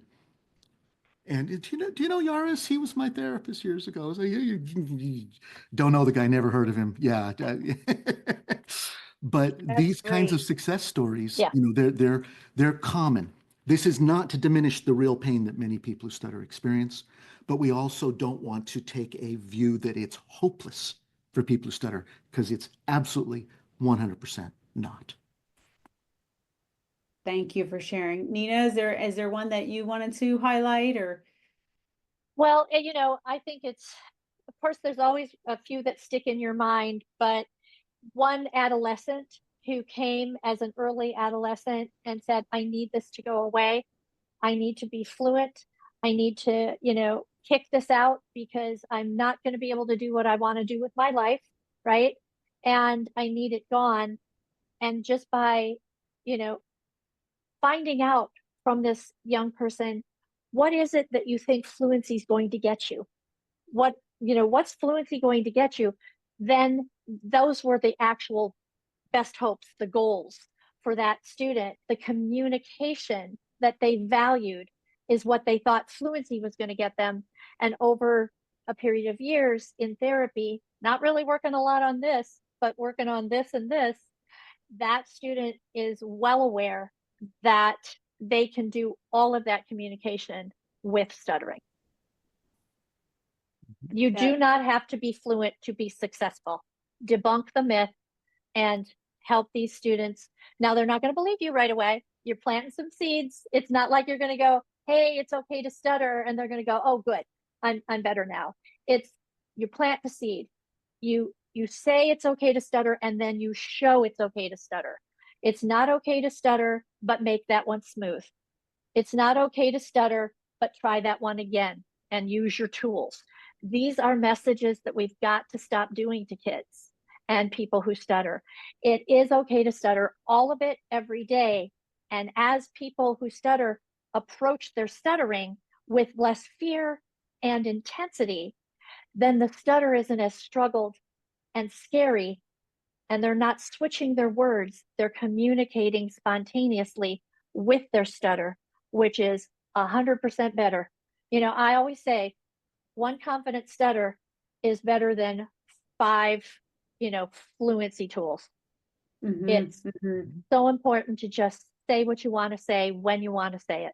And do you know Yaruss? He was my therapist years ago. So you don't know the guy, never heard of him. Yeah. But That's these kinds of great. success stories, Yeah. they're common. This is not to diminish the real pain that many people who stutter experience, but we also don't want to take a view that it's hopeless for people who stutter, because it's absolutely 100% not. Thank you for sharing. Nina, is there one that you wanted to highlight or? Well, I think of course, there's always a few that stick in your mind, but one adolescent who came as an early adolescent and said, I need this to go away. I need to be fluent. I need to, kick this out because I'm not going to be able to do what I want to do with my life. Right. And I need it gone. And just by, you know, finding out from this young person, what is it that you think fluency is going to get you? What's fluency going to get you? Then those were the actual best hopes, the goals for that student. The communication that they valued is what they thought fluency was going to get them. And over a period of years in therapy, not really working a lot on this, but working on this and this, that student is well aware that they can do all of that communication with stuttering. You do not have to be fluent to be successful. Debunk the myth and help these students. Now, they're not going to believe you right away. You're planting some seeds. It's not like you're going to go, hey, it's okay to stutter. And they're going to go, oh, good. I'm better now. It's you plant the seed. You say it's okay to stutter, and then you show it's okay to stutter. It's not okay to stutter, but make that one smooth. It's not okay to stutter, but try that one again and use your tools. These are messages that we've got to stop doing to kids and people who stutter. It is okay to stutter, all of it every day. And as people who stutter approach their stuttering with less fear and intensity, then the stutter isn't as struggled and scary, and they're not switching their words. They're communicating spontaneously with their stutter, which is 100% better. I always say one confident stutter is better than 5, fluency tools. It's so important to just say what you want to say when you want to say it.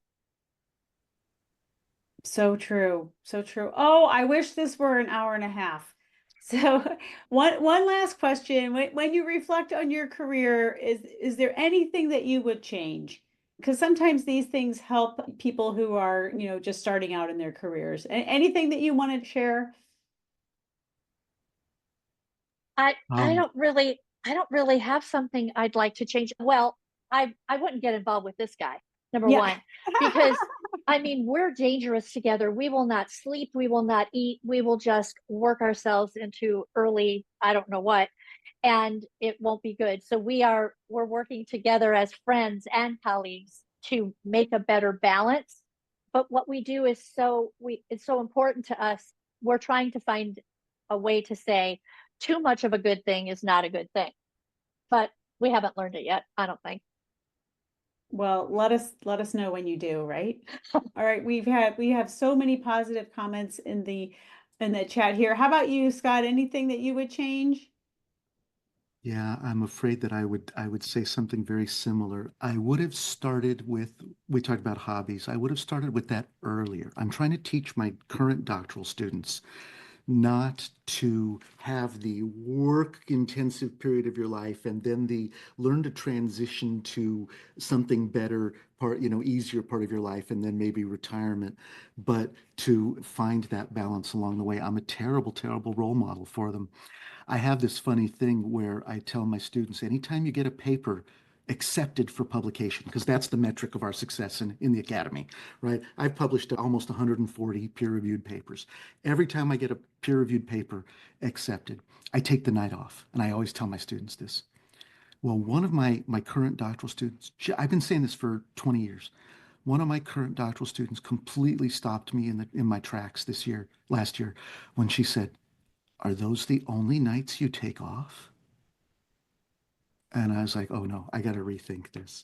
So true. So true. Oh, I wish this were an hour and a half. So one last question. When you reflect on your career, is there anything that you would change? Because sometimes these things help people who are, just starting out in their careers. Anything that you want to share? I don't really have something I'd like to change. Well, I wouldn't get involved with this guy, number Yeah. one, because we're dangerous together. We will not sleep, we will not eat, we will just work ourselves into early, I don't know what, and it won't be good. So we're working together as friends and colleagues to make a better balance. But what we do is it's so important to us. We're trying to find a way to say too much of a good thing is not a good thing. But we haven't learned it yet, I don't think. Well, let us know when you do, right? All right, we have so many positive comments in the chat here. How about you, Scott? Anything that you would change? Yeah, I'm afraid that I would say something very similar. I would have started with, we talked about hobbies. I would have started with that earlier. I'm trying to teach my current doctoral students not to have the work intensive period of your life and then the learn to transition to something better part, easier part of your life, and then maybe retirement, but to find that balance along the way. I'm a terrible, terrible role model for them. I have this funny thing where I tell my students, anytime you get a paper, accepted for publication, because that's the metric of our success in the academy, right? I've published almost 140 peer-reviewed papers. Every time I get a peer-reviewed paper accepted, I take the night off. And I always tell my students this. Well, one of my current doctoral students, I've been saying this for 20 years. One of my current doctoral students completely stopped me in my tracks last year, when she said, "Are those the only nights you take off?" And I was like, oh no, I got to rethink this.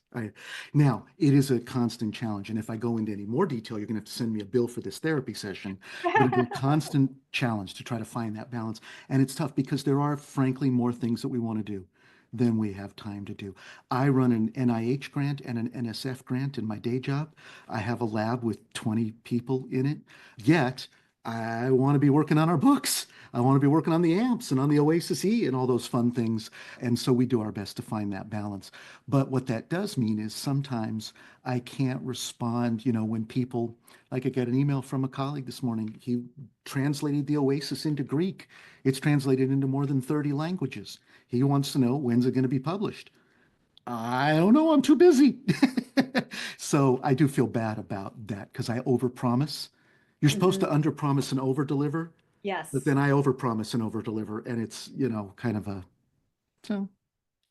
Now, it is a constant challenge. And if I go into any more detail, you're going to have to send me a bill for this therapy session. But it's a constant challenge to try to find that balance. And it's tough because there are, frankly, more things that we want to do than we have time to do. I run an NIH grant and an NSF grant in my day job. I have a lab with 20 people in it. Yet, I want to be working on our books. I want to be working on the amps and on the Oasis E and all those fun things. And so we do our best to find that balance. But what that does mean is sometimes I can't respond, when people, like I got an email from a colleague this morning, he translated the Oasis into Greek. It's translated into more than 30 languages. He wants to know, when's it going to be published? I don't know, I'm too busy. So I do feel bad about that because I overpromise. You're supposed to underpromise and overdeliver. Yes. But then I overpromise and overdeliver, and it's, kind of a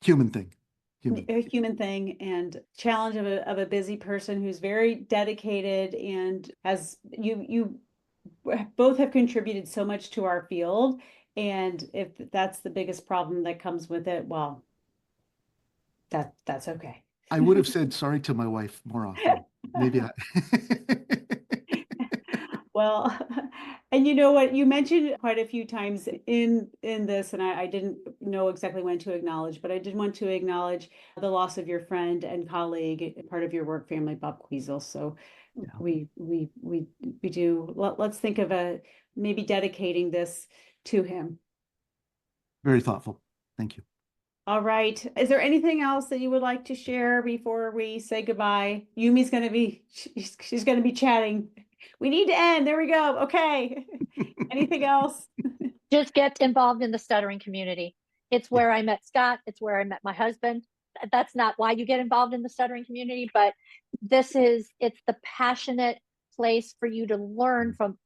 human thing. A human thing and challenge of a busy person who's very dedicated, and as you both have contributed so much to our field. And if that's the biggest problem that comes with it, well, that's okay. I would have said sorry to my wife more often. Maybe I. Well, and you know what, you mentioned quite a few times in this, and I didn't know exactly when to acknowledge, but I did want to acknowledge the loss of your friend and colleague, part of your work family, Bob Queasel. So Yeah. we do. Let's think of maybe dedicating this to him. Very thoughtful. Thank you. All right. Is there anything else that you would like to share before we say goodbye? Yumi's going to be, she's going to be chatting. We need to end. There we go. Okay. Anything else? Just get involved in the stuttering community. It's where I met Scott. It's where I met my husband. That's not why you get involved in the stuttering community, but it's the passionate place for you to learn from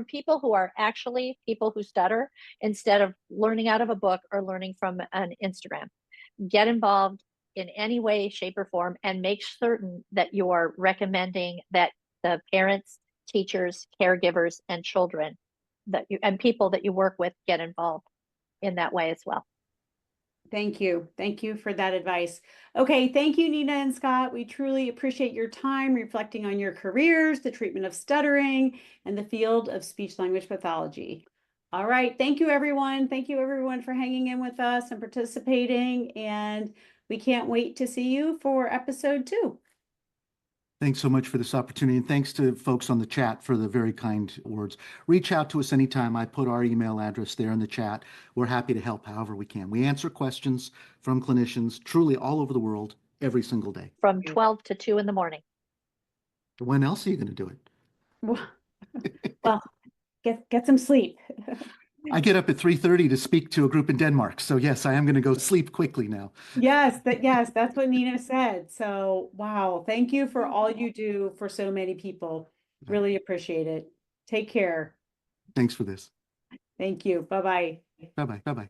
people who are actually people who stutter, instead of learning out of a book or learning from an Instagram. Get involved in any way, shape, or form, and make certain that you are recommending that the parents, teachers, caregivers, and children and people that you work with get involved in that way as well. Thank you. Thank you for that advice. Okay. Thank you, Nina and Scott. We truly appreciate your time reflecting on your careers, the treatment of stuttering, and the field of speech language pathology. All right. Thank you, everyone. Thank you, everyone, for hanging in with us and participating. And we can't wait to see you for episode 2. Thanks so much for this opportunity, and thanks to folks on the chat for the very kind words. Reach out to us anytime. I put our email address there in the chat. We're happy to help however we can. We answer questions from clinicians truly all over the world every single day. From 12 to 2 in the morning. When else are you going to do it? Well, get some sleep. I get up at 3:30 to speak to a group in Denmark. So yes, I am going to go sleep quickly now. Yes, that's what Nina said. So, wow. Thank you for all you do for so many people. Really appreciate it. Take care. Thanks for this. Thank you. Bye-bye. Bye-bye. Bye-bye.